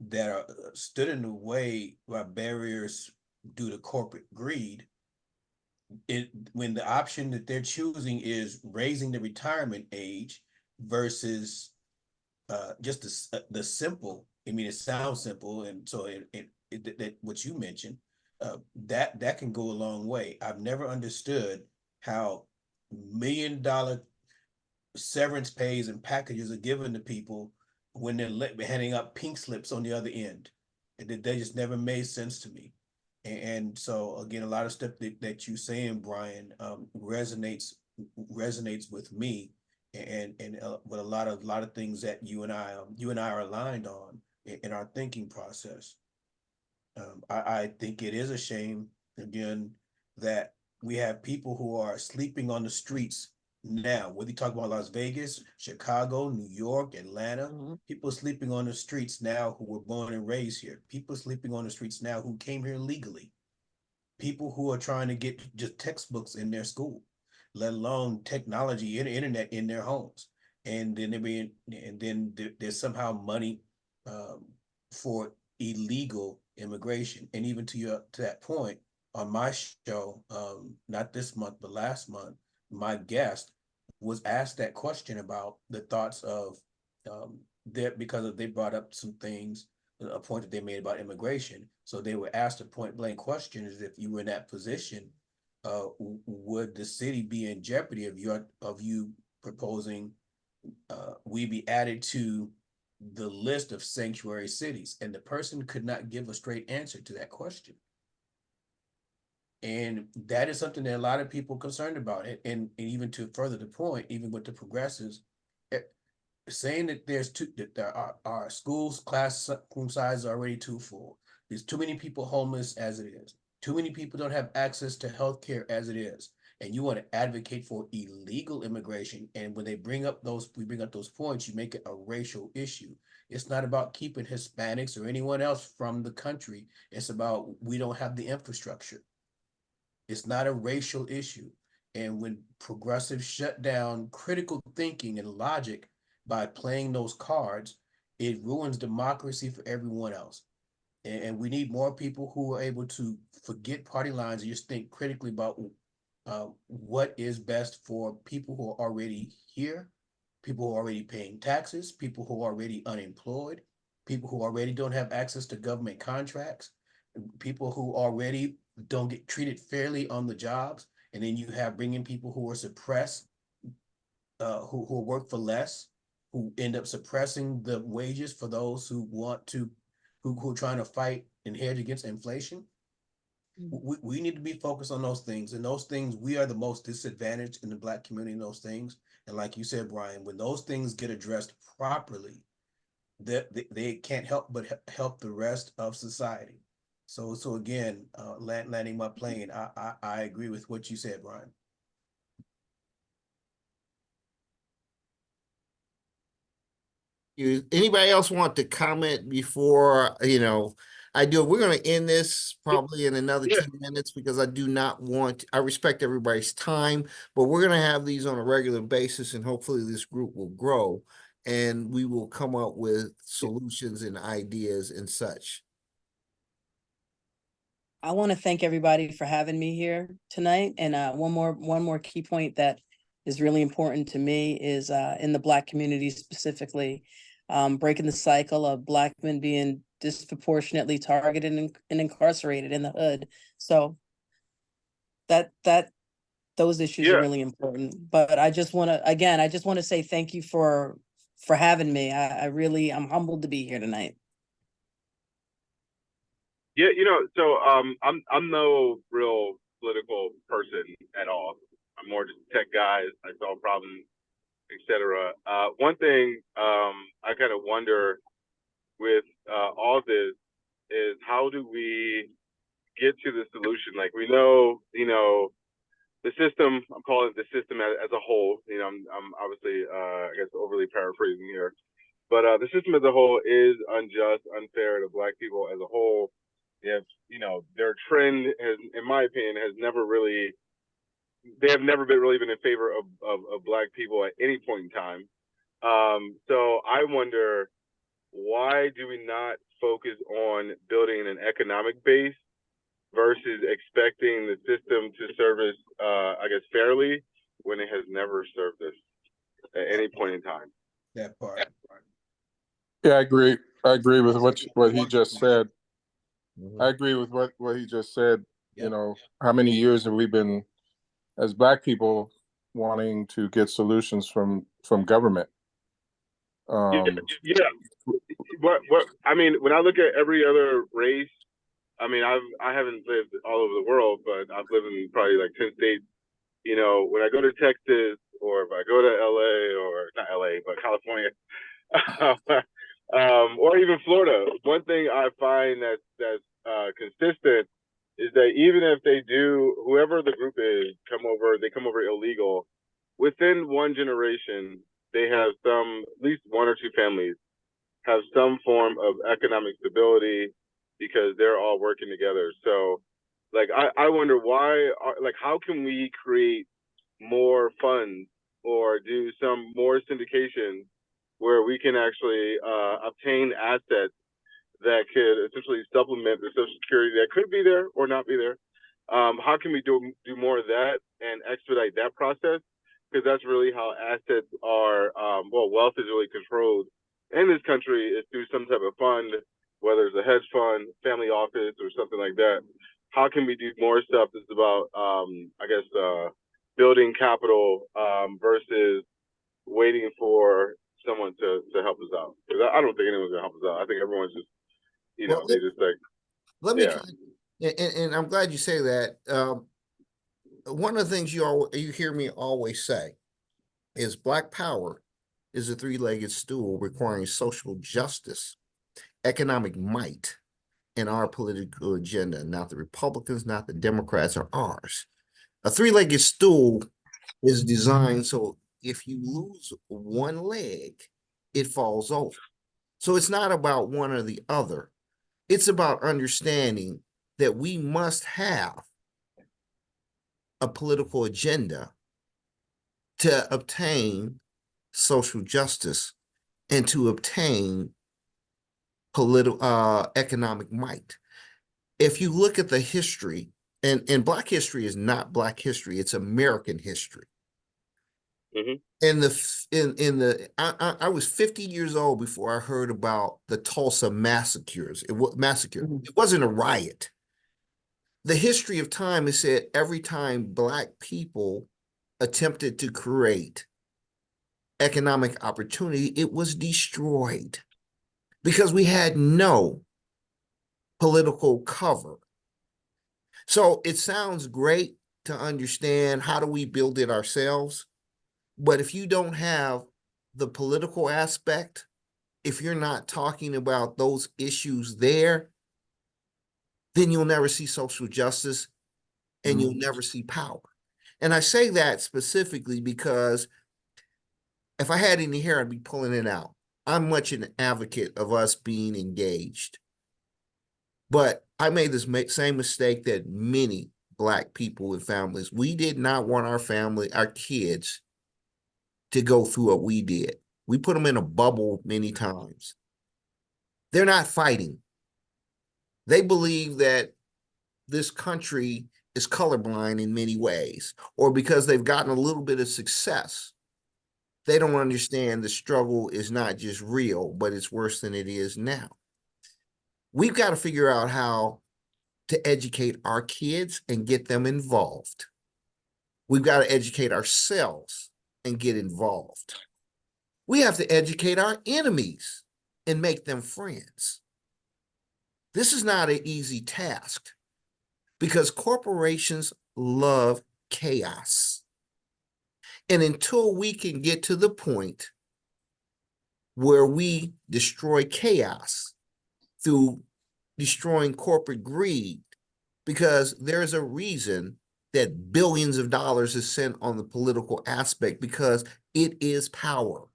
that are stood in the way by barriers due to corporate greed, when the option that they're choosing is raising the retirement age versus just the simple, I mean, it sounds simple, and so that what you mentioned, that can go a long way. I've never understood how $1 million severance pays and packages are given to people when they're handing up pink slips on the other end. They just never made sense to me. And so again, a lot of stuff that you saying, Brian, resonates with me, and with a lot of things that you and I are aligned on in our thinking process. I think it is a shame, again, that we have people who are sleeping on the streets now. Whether you talk about Las Vegas, Chicago, New York, Atlanta, Mhm. people sleeping on the streets now who were born and raised here. People sleeping on the streets now who came here legally. People who are trying to get just textbooks in their school, let alone technology and internet in their homes. And then there's somehow money for illegal immigration. And even to that point, on my show, not this month, but last month, my guest was asked that question about the thoughts of that because they brought up some things, a point that they made about immigration. So they were asked a point blank question: is if you were in that position, would the city be in jeopardy of you proposing we be added to the list of sanctuary cities? And the person could not give a straight answer to that question. And that is something that a lot of people are concerned about. And even to further the point, even with the progressives, saying that that there are schools classroom sizes are already too full. There's too many people homeless as it is. Too many people don't have access to health care as it is. And you want to advocate for illegal immigration. And when we bring up those points, you make it a racial issue. It's not about keeping Hispanics or anyone else from the country. It's about we don't have the infrastructure. It's not a racial issue. And when progressives shut down critical thinking and logic by playing those cards, it ruins democracy for everyone else. And we need more people who are able to forget party lines and just think critically about what is best for people who are already here, people who are already paying taxes, people who are already unemployed, people who already don't have access to government contracts, people who already don't get treated fairly on the jobs. And then you have bringing people who are suppressed, who work for less, who end up suppressing the wages for those who want to, who are trying to fight and hedge against inflation. We need to be focused on those things, and those things, we are the most disadvantaged in the Black community in those things. And like you said, Brian, when those things get addressed properly, they can't help but help the rest of society. So again, landing my plane, I agree with what you said, Brian. Anybody else want to comment before, I do? We're going to end this probably in another Yeah. 10 minutes because I respect everybody's time, but we're going to have these on a regular basis and hopefully this group will grow and we will come up with solutions and ideas and such. I want to thank everybody for having me here tonight. And one more key point that is really important to me is in the Black community specifically, breaking the cycle of Black men being disproportionately targeted and incarcerated in the hood. So those issues are Yeah. really important. But I just want to say thank you for having me. I'm humbled to be here tonight. Yeah, so I'm no real political person at all. I'm more just a tech guy. I solve problems, etc. One thing I kind of wonder with all this is how do we get to the solution? Like we know, the system. I'm calling it the system as a whole. I'm obviously I guess overly paraphrasing here, but the system as a whole is unjust, unfair to Black people as a whole. If their trend has, in my opinion, they have never been really been in favor of Black people at any point in time. So I wonder, why do we not focus on building an economic base versus expecting the system to service, I guess, fairly when it has never served us at any point in time? That part. Yeah, I agree. I agree with what he just said. Mhm. I agree with what he just said. Yep. How many years have we been, as Black people, wanting to get solutions from government? Yeah. What I mean, when I look at every other race, I mean, I haven't lived all over the world, but I've lived in probably like 10 states. When I go to Texas or if I go to LA, or not LA, but California, or even Florida, one thing I find that's consistent is that even if they do, whoever the group is, they come over illegal, within one generation, they have at least one or two families have some form of economic stability because they're all working together. So, like, I wonder how can we create more funds or do some more syndication where we can actually obtain assets that could essentially supplement the Social Security that could be there or not be there. How can we do more of that and expedite that process? Because that's really how assets are, wealth is really controlled in this country is through some type of fund, whether it's a hedge fund, family office, or something like that. How can we do more stuff that's about, building capital versus waiting for someone to help us out? Because I don't think anyone's gonna help us out. I think everyone's just, Well, they just like, Let me, yeah. and I'm glad you say that. One of the things you hear me always say is Black power is a three-legged stool requiring social justice, economic might, and our political agenda, not the Republicans, not the Democrats, or ours. A three-legged stool is designed so if you lose one leg, it falls over. So it's not about one or the other. It's about understanding that we must have a political agenda to obtain social justice and to obtain economic might. If you look at the history, and Black history is not Black history, it's American history. Mm-hmm. I was 50 years old before I heard about the Tulsa massacres. It wasn't a riot. The history of time has said every time Black people attempted to create economic opportunity, it was destroyed because we had no political cover. So it sounds great to understand how do we build it ourselves, but if you don't have the political aspect, if you're not talking about those issues there, then you'll never see social justice and you'll never see power. And I say that specifically because if I had any hair, I'd be pulling it out. I'm much an advocate of us being engaged. But I made this same mistake that many Black people with families. We did not want our kids to go through what we did. We put them in a bubble many times. They're not fighting. They believe that this country is colorblind in many ways, or because they've gotten a little bit of success, they don't understand the struggle is not just real, but it's worse than it is now. We've got to figure out how to educate our kids and get them involved. We've got to educate ourselves and get involved. We have to educate our enemies and make them friends. This is not an easy task because corporations love chaos. And until we can get to the point where we destroy chaos through destroying corporate greed, because there's a reason that billions of dollars is spent on the political aspect because it is power.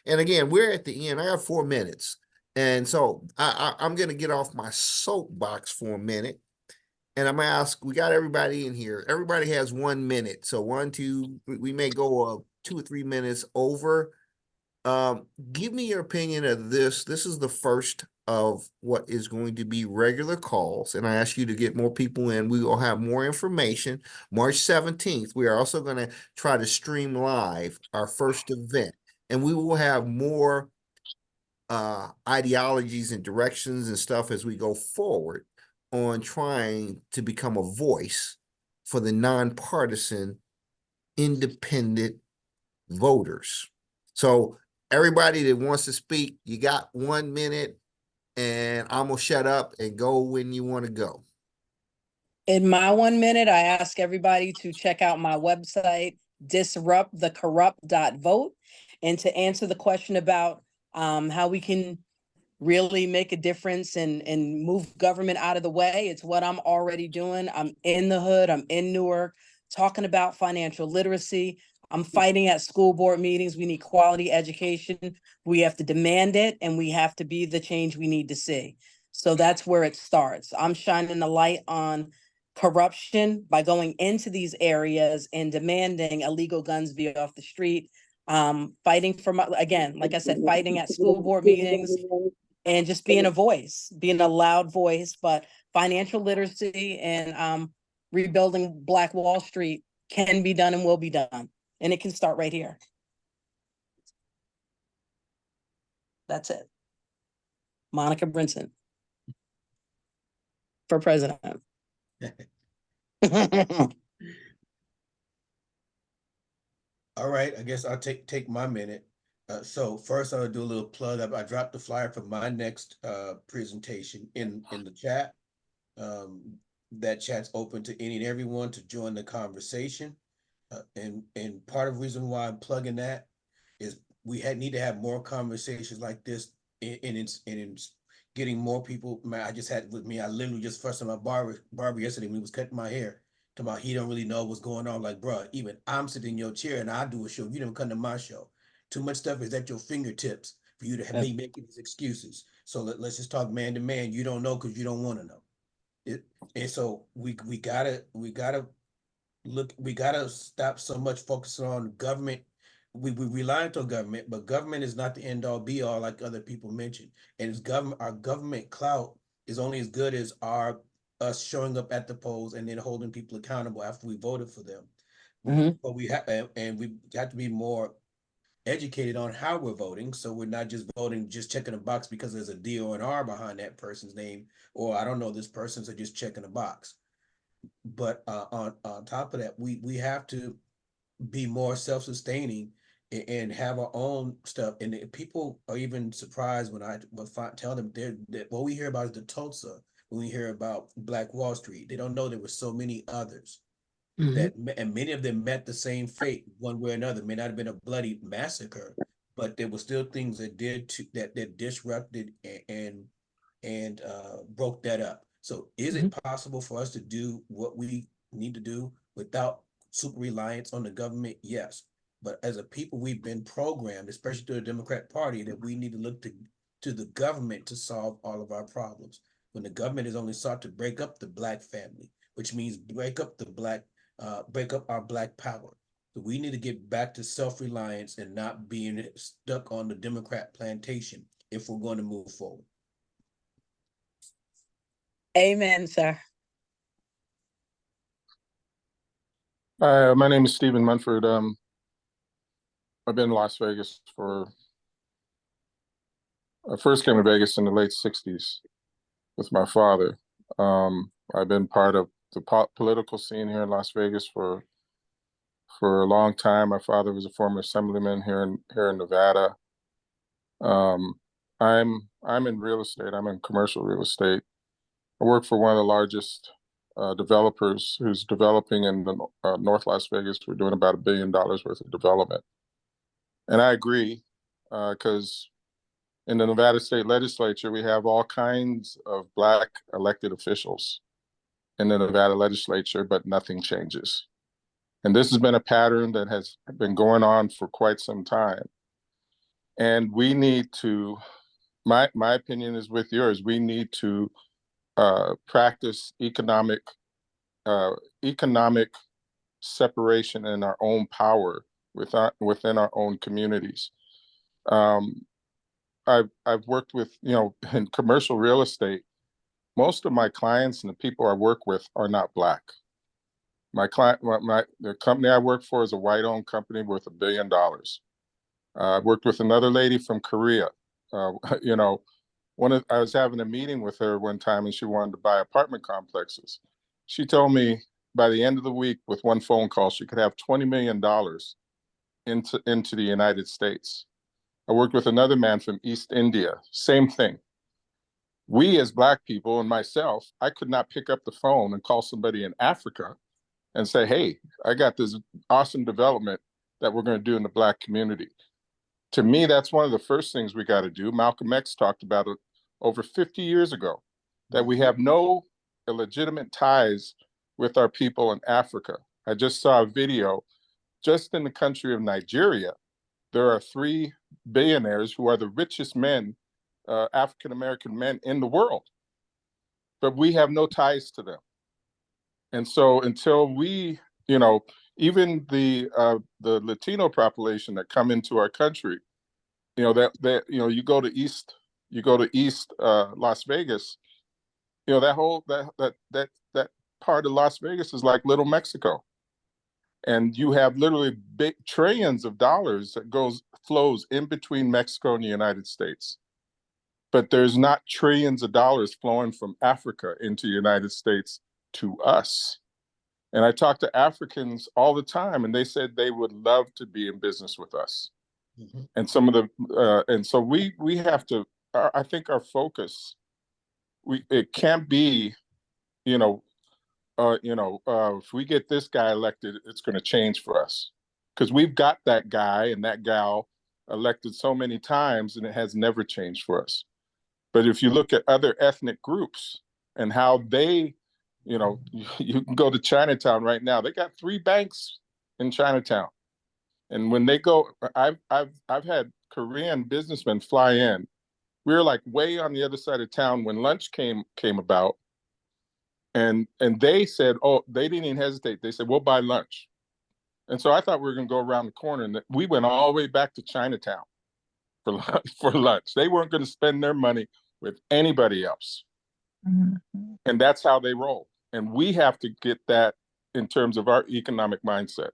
And again, we're at the end. I have 4 minutes. And so I'm going to get off my soapbox for a minute. And I'm going to ask, we got everybody in here. Everybody has 1 minute. So we may go 2 or 3 minutes over. Give me your opinion of this. This is the first of what is going to be regular calls. And I ask you to get more people in. We will have more information. March 17th, we are also going to try to stream live our first event. And we will have more ideologies and directions and stuff as we go forward on trying to become a voice for the nonpartisan, independent voters. So everybody that wants to speak, you got 1 minute, and I'm gonna shut up and go when you want to go. In my 1 minute, I ask everybody to check out my website, disruptthecorrupt.vote, and to answer the question about how we can really make a difference and move government out of the way. It's what I'm already doing. I'm in the hood, I'm in Newark, talking about financial literacy. I'm fighting at school board meetings. We need quality education. We have to demand it, and we have to be the change we need to see. So that's where it starts. I'm shining the light on corruption by going into these areas and demanding illegal guns be off the street. Fighting for my, again, like I said, fighting at school board meetings and just being a voice, being a loud voice. But financial literacy and rebuilding Black Wall Street can be done and will be done. And it can start right here. That's it. Monica Brinson for president. All right, I guess I'll take my minute. So first I'll do a little plug. I dropped the flyer for my next presentation in the chat. That chat's open to any and everyone to join the conversation. And part of the reason why I'm plugging that is we need to have more conversations like this, and it's getting more people. Man, I just had with me, I literally just fussed at my barber yesterday when he was cutting my hair. Talking about he don't really know what's going on. Like, bro, even I'm sitting in your chair and I do a show. You don't come to my show. Too much stuff is at your fingertips for you to have me making these excuses. So let's just talk man to man. You don't know because you don't want to know. And so we gotta stop so much focusing on government. We rely on government, but government is not the end all be all like other people mentioned. And it's our government clout is only as good as us showing up at the polls and then holding people accountable after we voted for them. But we have to be more educated on how we're voting, so we're not just voting, just checking a box because there's a D or an R behind that person's name, or I don't know this person, so just checking a box. But on top of that, we have to be more self-sustaining and have our own stuff. And people are even surprised when I tell them that what we hear about is the Tulsa. When we hear about Black Wall Street, they don't know there were so many others that, and many of them met the same fate one way or another. May not have been a bloody massacre, but there were still things that that disrupted and broke that up. So is it possible for us to do what we need to do without super reliance on the government? Yes. But as a people, we've been programmed, especially through the Democrat Party, that we need to look to the government to solve all of our problems. When the government has only sought to break up the Black family, which means break up our Black power. So we need to get back to self-reliance and not being stuck on the Democrat plantation if we're going to move forward. Amen, sir. Hi, my name is Stephen Munford. I've been in Las Vegas I first came to Vegas in the late 60s with my father. I've been part of the political scene here in Las Vegas for a long time. My father was a former assemblyman here in Nevada. I'm in real estate. I'm in commercial real estate. I work for one of the largest developers who's developing in the North Las Vegas. We're doing about $1 billion worth of development. And I agree, because in the Nevada State Legislature, we have all kinds of Black elected officials in the Nevada Legislature, but nothing changes. And this has been a pattern that has been going on for quite some time. And we need to, my opinion is with yours, we need to practice economic separation in our own power within our own communities. I've worked with, in commercial real estate, most of my clients and the people I work with are not Black. The company I work for is a white-owned company worth $1 billion. I worked with another lady from Korea. I was having a meeting with her one time and she wanted to buy apartment complexes. She told me by the end of the week with one phone call, she could have $20 million into the United States. I worked with another man from East India, same thing. We as Black people and myself, I could not pick up the phone and call somebody in Africa and say, hey, I got this awesome development that we're going to do in the Black community. To me, that's one of the first things we got to do. Malcolm X talked about over 50 years ago that we have no illegitimate ties with our people in Africa. I just saw a video just in the country of Nigeria. There are 3 billionaires who are the richest men, African-American men in the world, but we have no ties to them. And so until we, you know, even the Latino population that come into our country, you know, that you know, you go to East Las Vegas, you know, that part of Las Vegas is like Little Mexico. And you have literally big trillions of dollars that flows in between Mexico and the United States. But there's not trillions of dollars flowing from Africa into the United States to us. And I talk to Africans all the time, and they said they would love to be in business with us. And some of the, and so we have to, I think our focus, it can't be, if we get this guy elected, it's going to change for us, because we've got that guy and that gal elected so many times, and it has never changed for us. But if you look at other ethnic groups and how they, you can go to Chinatown right now. They got 3 banks in Chinatown, and when they go, I've had Korean businessmen fly in. We were like way on the other side of town when lunch came about. And they said, oh, they didn't even hesitate. They said, we'll buy lunch. And so I thought we were going to go around the corner, and we went all the way back to Chinatown for lunch. They weren't going to spend their money with anybody else. Mm-hmm. And that's how they roll. And we have to get that in terms of our economic mindset.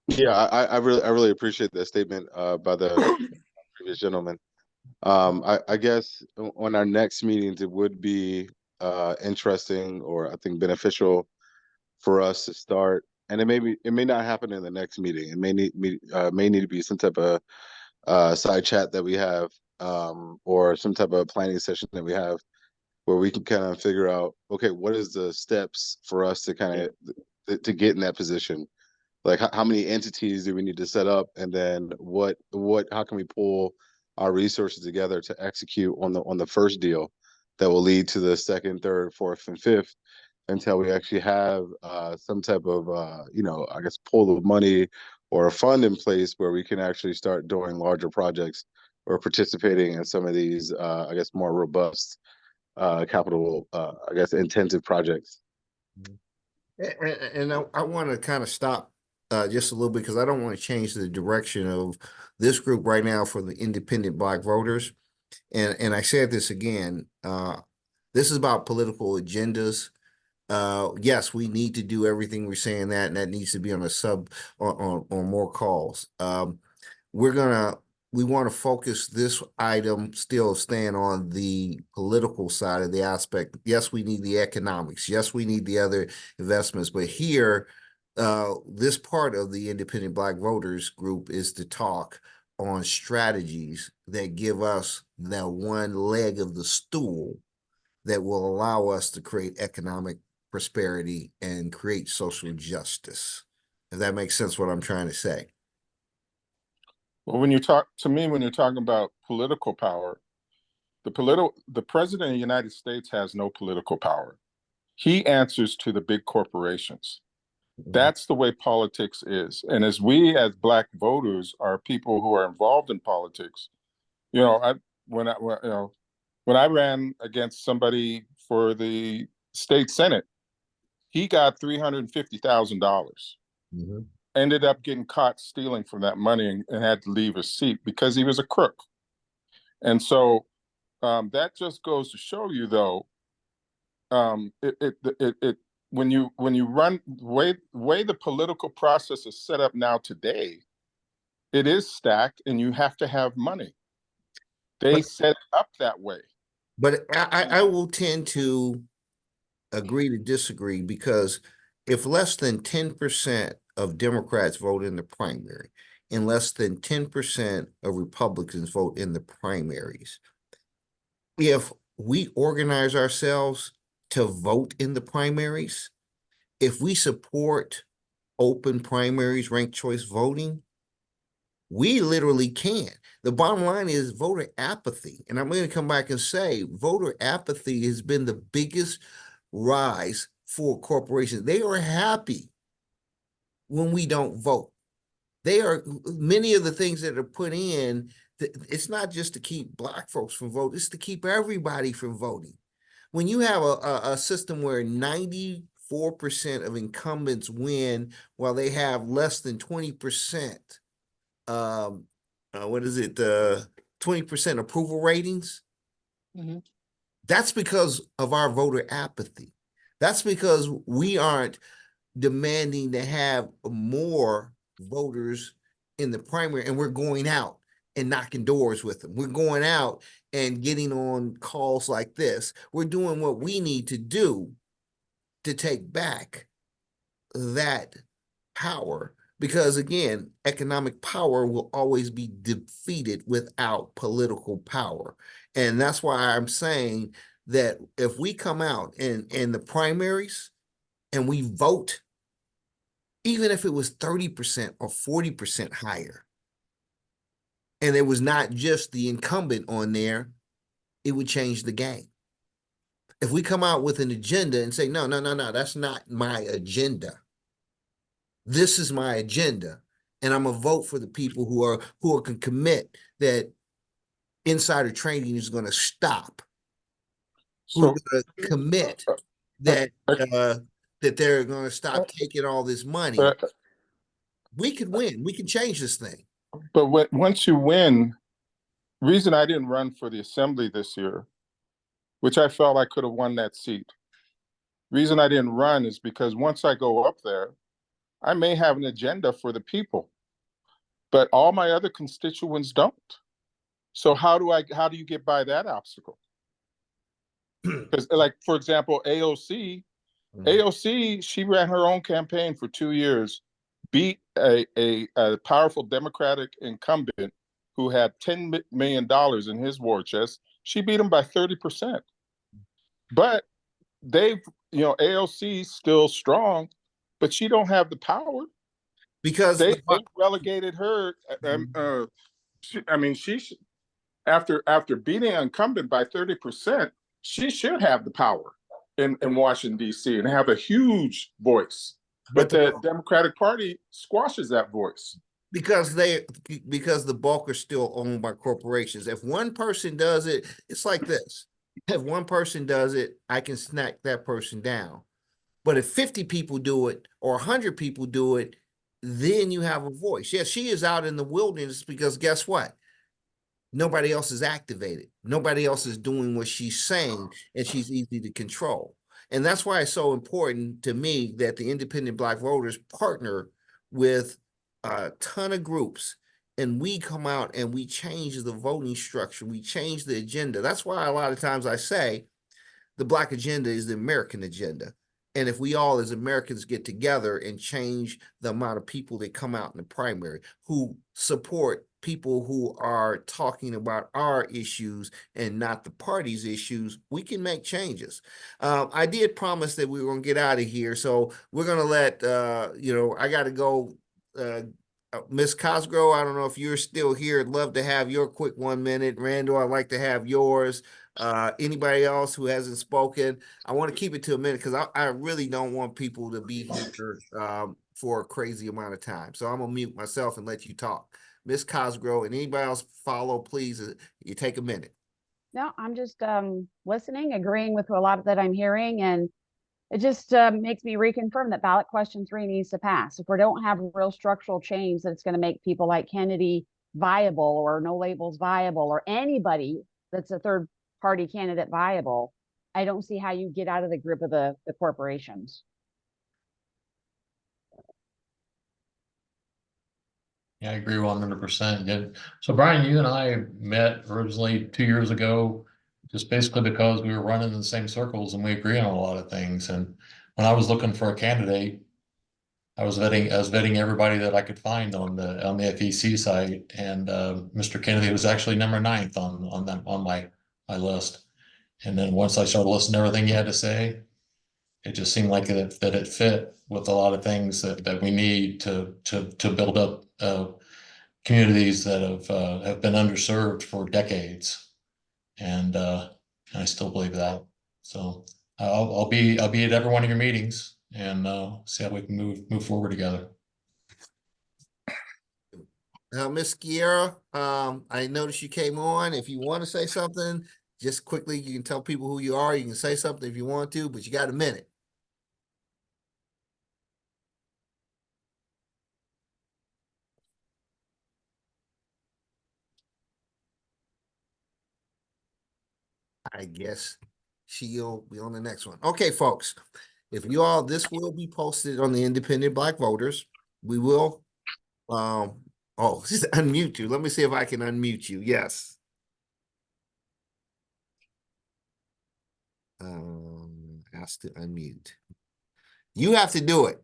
Yeah, I really appreciate that statement by the previous gentleman. I guess on our next meetings, it would be interesting, or I think beneficial, for us to start. And it may not happen in the next meeting. It may need to be some type of side chat that we have, or some type of planning session that we have, where we can kind of figure out, okay, what is the steps for us to kind of to get in that position. Like how many entities do we need to set up, and then how can we pull our resources together to execute on the first deal that will lead to the second, third, fourth, and fifth, until we actually have some type of I guess pool of money or a fund in place where we can actually start doing larger projects or participating in some of these I guess more robust capital I guess intensive projects. And I want to kind of stop just a little bit, because I don't want to change the direction of this group right now for the independent Black voters. And I said this again, this is about political agendas. Yes, we need to do everything we're saying that, and that needs to be on on more calls. We want to focus this item still staying on the political side of the aspect. Yes, we need the economics. Yes, we need the other investments. But here, this part of the independent Black voters group is to talk on strategies that give us that one leg of the stool that will allow us to create economic prosperity and create social justice. If that makes sense, what I'm trying to say. Well, when you're talking about political power, the president of the United States has no political power. He answers to the big corporations. That's the way politics is. And as we, as Black voters, are people who are involved in politics, when I ran against somebody for the state Senate, he got $350,000. Ended up getting caught stealing from that money and had to leave his seat because he was a crook. And so that just goes to show you, though, when you run the way the political process is set up now today, it is stacked, and you have to have money. They set it up that way. But I will tend to agree to disagree, because if less than 10% of Democrats vote in the primary and less than 10% of Republicans vote in the primaries, if we organize ourselves to vote in the primaries, if we support open primaries, ranked choice voting, we literally can. The bottom line is voter apathy. And I'm going to come back and say voter apathy has been the biggest rise for corporations. They are happy when we don't vote. They are, many of the things that are put in, it's not just to keep Black folks from voting, it's to keep everybody from voting. When you have a system where 94% of incumbents win while they have less than 20%, 20% approval ratings, Mhm. that's because of our voter apathy. That's because we aren't demanding to have more voters in the primary, and we're going out and knocking doors with them. We're going out and getting on calls like this. We're doing what we need to do to take back that power, because again, economic power will always be defeated without political power. And that's why I'm saying that if we come out in the primaries and we vote, even if it was 30% or 40% higher, and it was not just the incumbent on there, it would change the game. If we come out with an agenda and say, no, that's not my agenda. This is my agenda, and I'm gonna vote for the people who can commit that insider trading is going to stop. Who are So, going to commit that that they're going to stop taking all this money. We could win. We can change this thing. but once you win, reason I didn't run for the assembly this year, which I felt I could have won that seat. Reason I didn't run is because once I go up there, I may have an agenda for the people, but all my other constituents don't. So how do you get by that obstacle? Because like, for example, AOC, she ran her own campaign for 2 years, beat a powerful Democratic incumbent who had $10 million in his war chest. She beat him by 30%. But AOC's still strong, but she don't have the power. Because they relegated her. After beating an incumbent by 30%, she should have the power in Washington, D.C. and have a huge voice. But the Democratic Party squashes that voice. Because the bulk are still owned by corporations. If one person does it, it's like this. If one person does it, I can snack that person down. But if 50 people do it or 100 people do it, then you have a voice. Yes, she is out in the wilderness because guess what? Nobody else is activated. Nobody else is doing what she's saying, and she's easy to control. And that's why it's so important to me that the independent Black voters partner with a ton of groups, and we come out and we change the voting structure. We change the agenda. That's why a lot of times I say the Black agenda is the American agenda. And if we all as Americans get together and change the amount of people that come out in the primary who support people who are talking about our issues and not the party's issues, we can make changes. I did promise that we were going to get out of here. So we're going to let, I got to go. Ms. Cosgrove, I don't know if you're still here. I'd love to have your quick 1 minute. Randall, I'd like to have yours. Anybody else who hasn't spoken, I want to keep it to a minute because I really don't want people to be here for a crazy amount of time. So I'm going to mute myself and let you talk. Ms. Cosgrove, and anybody else follow, please, you take a minute. No, I'm just listening, agreeing with a lot that I'm hearing, and it just makes me reconfirm that ballot question 3 needs to pass. If we don't have real structural change that's going to make people like Kennedy viable, or No Labels viable, or anybody that's a third party candidate viable, I don't see how you get out of the grip of the corporations. Yeah, I agree 100%. Yeah. So Brian, you and I met originally 2 years ago, just basically because we were running in the same circles and we agree on a lot of things. And when I was looking for a candidate, I was vetting everybody that I could find on the FEC site, and Mr. Kennedy was actually number 9th on my list. And then once I started listening to everything you had to say, it just seemed like that it fit with a lot of things that we need to build up communities that have been underserved for decades. And I still believe that. So I'll be at every one of your meetings and see how we can move forward together. Miss Guerra, I noticed you came on. If you want to say something, just quickly, you can tell people who you are. You can say something if you want to, but you got a minute. I guess she'll be on the next one. Okay, folks, if you all, this will be posted on the Independent Black Voters. We will, oh, just unmute you. Let me see if I can unmute you. Yes. Ask to unmute. You have to do it.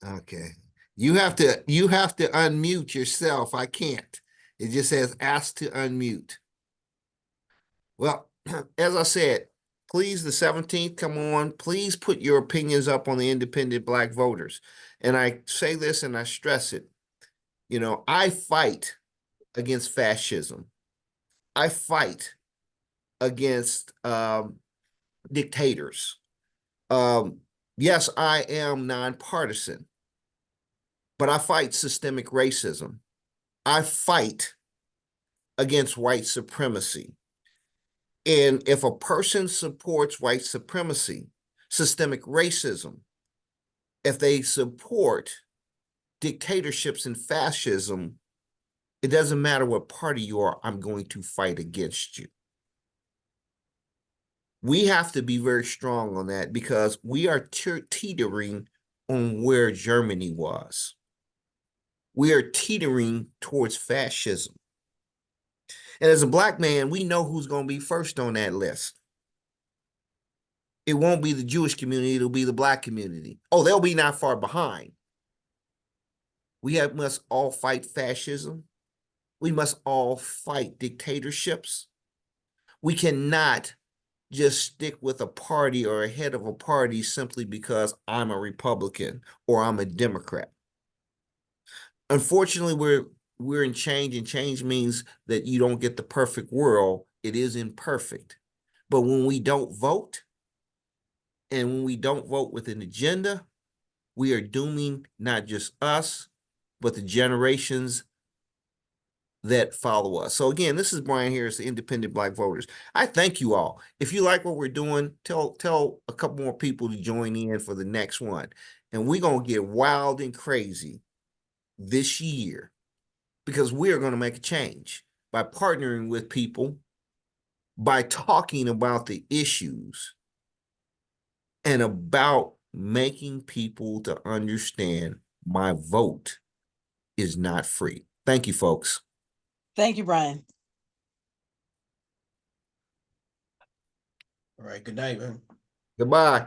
Okay. You have to unmute yourself. I can't. It just says ask to unmute. Well, as I said, please, the 17th, come on. Please put your opinions up on the Independent Black Voters. And I say this and I stress it. You know, I fight against fascism. I fight against dictators. Yes, I am nonpartisan, but I fight systemic racism. I fight against white supremacy. And if a person supports white supremacy, systemic racism, if they support dictatorships and fascism, it doesn't matter what party you are, I'm going to fight against you. We have to be very strong on that because we are teetering on where Germany was. We are teetering towards fascism. And as a Black man, we know who's going to be first on that list. It won't be the Jewish community, it'll be the Black community. Oh, they'll be not far behind. We must all fight fascism. We must all fight dictatorships. We cannot just stick with a party or a head of a party simply because I'm a Republican or I'm a Democrat. Unfortunately, we're in change, and change means that you don't get the perfect world. It is imperfect. But when we don't vote, and when we don't vote with an agenda, we are dooming not just us, but the generations that follow us. So again, this is Brian Harris, the Independent Black Voters. I thank you all. If you like what we're doing, tell a couple more people to join in for the next one. And we're going to get wild and crazy this year because we're going to make a change by partnering with people, by talking about the issues, and about making people to understand my vote is not free. Thank you, folks. Thank you, Brian. All right, good night, man. Goodbye.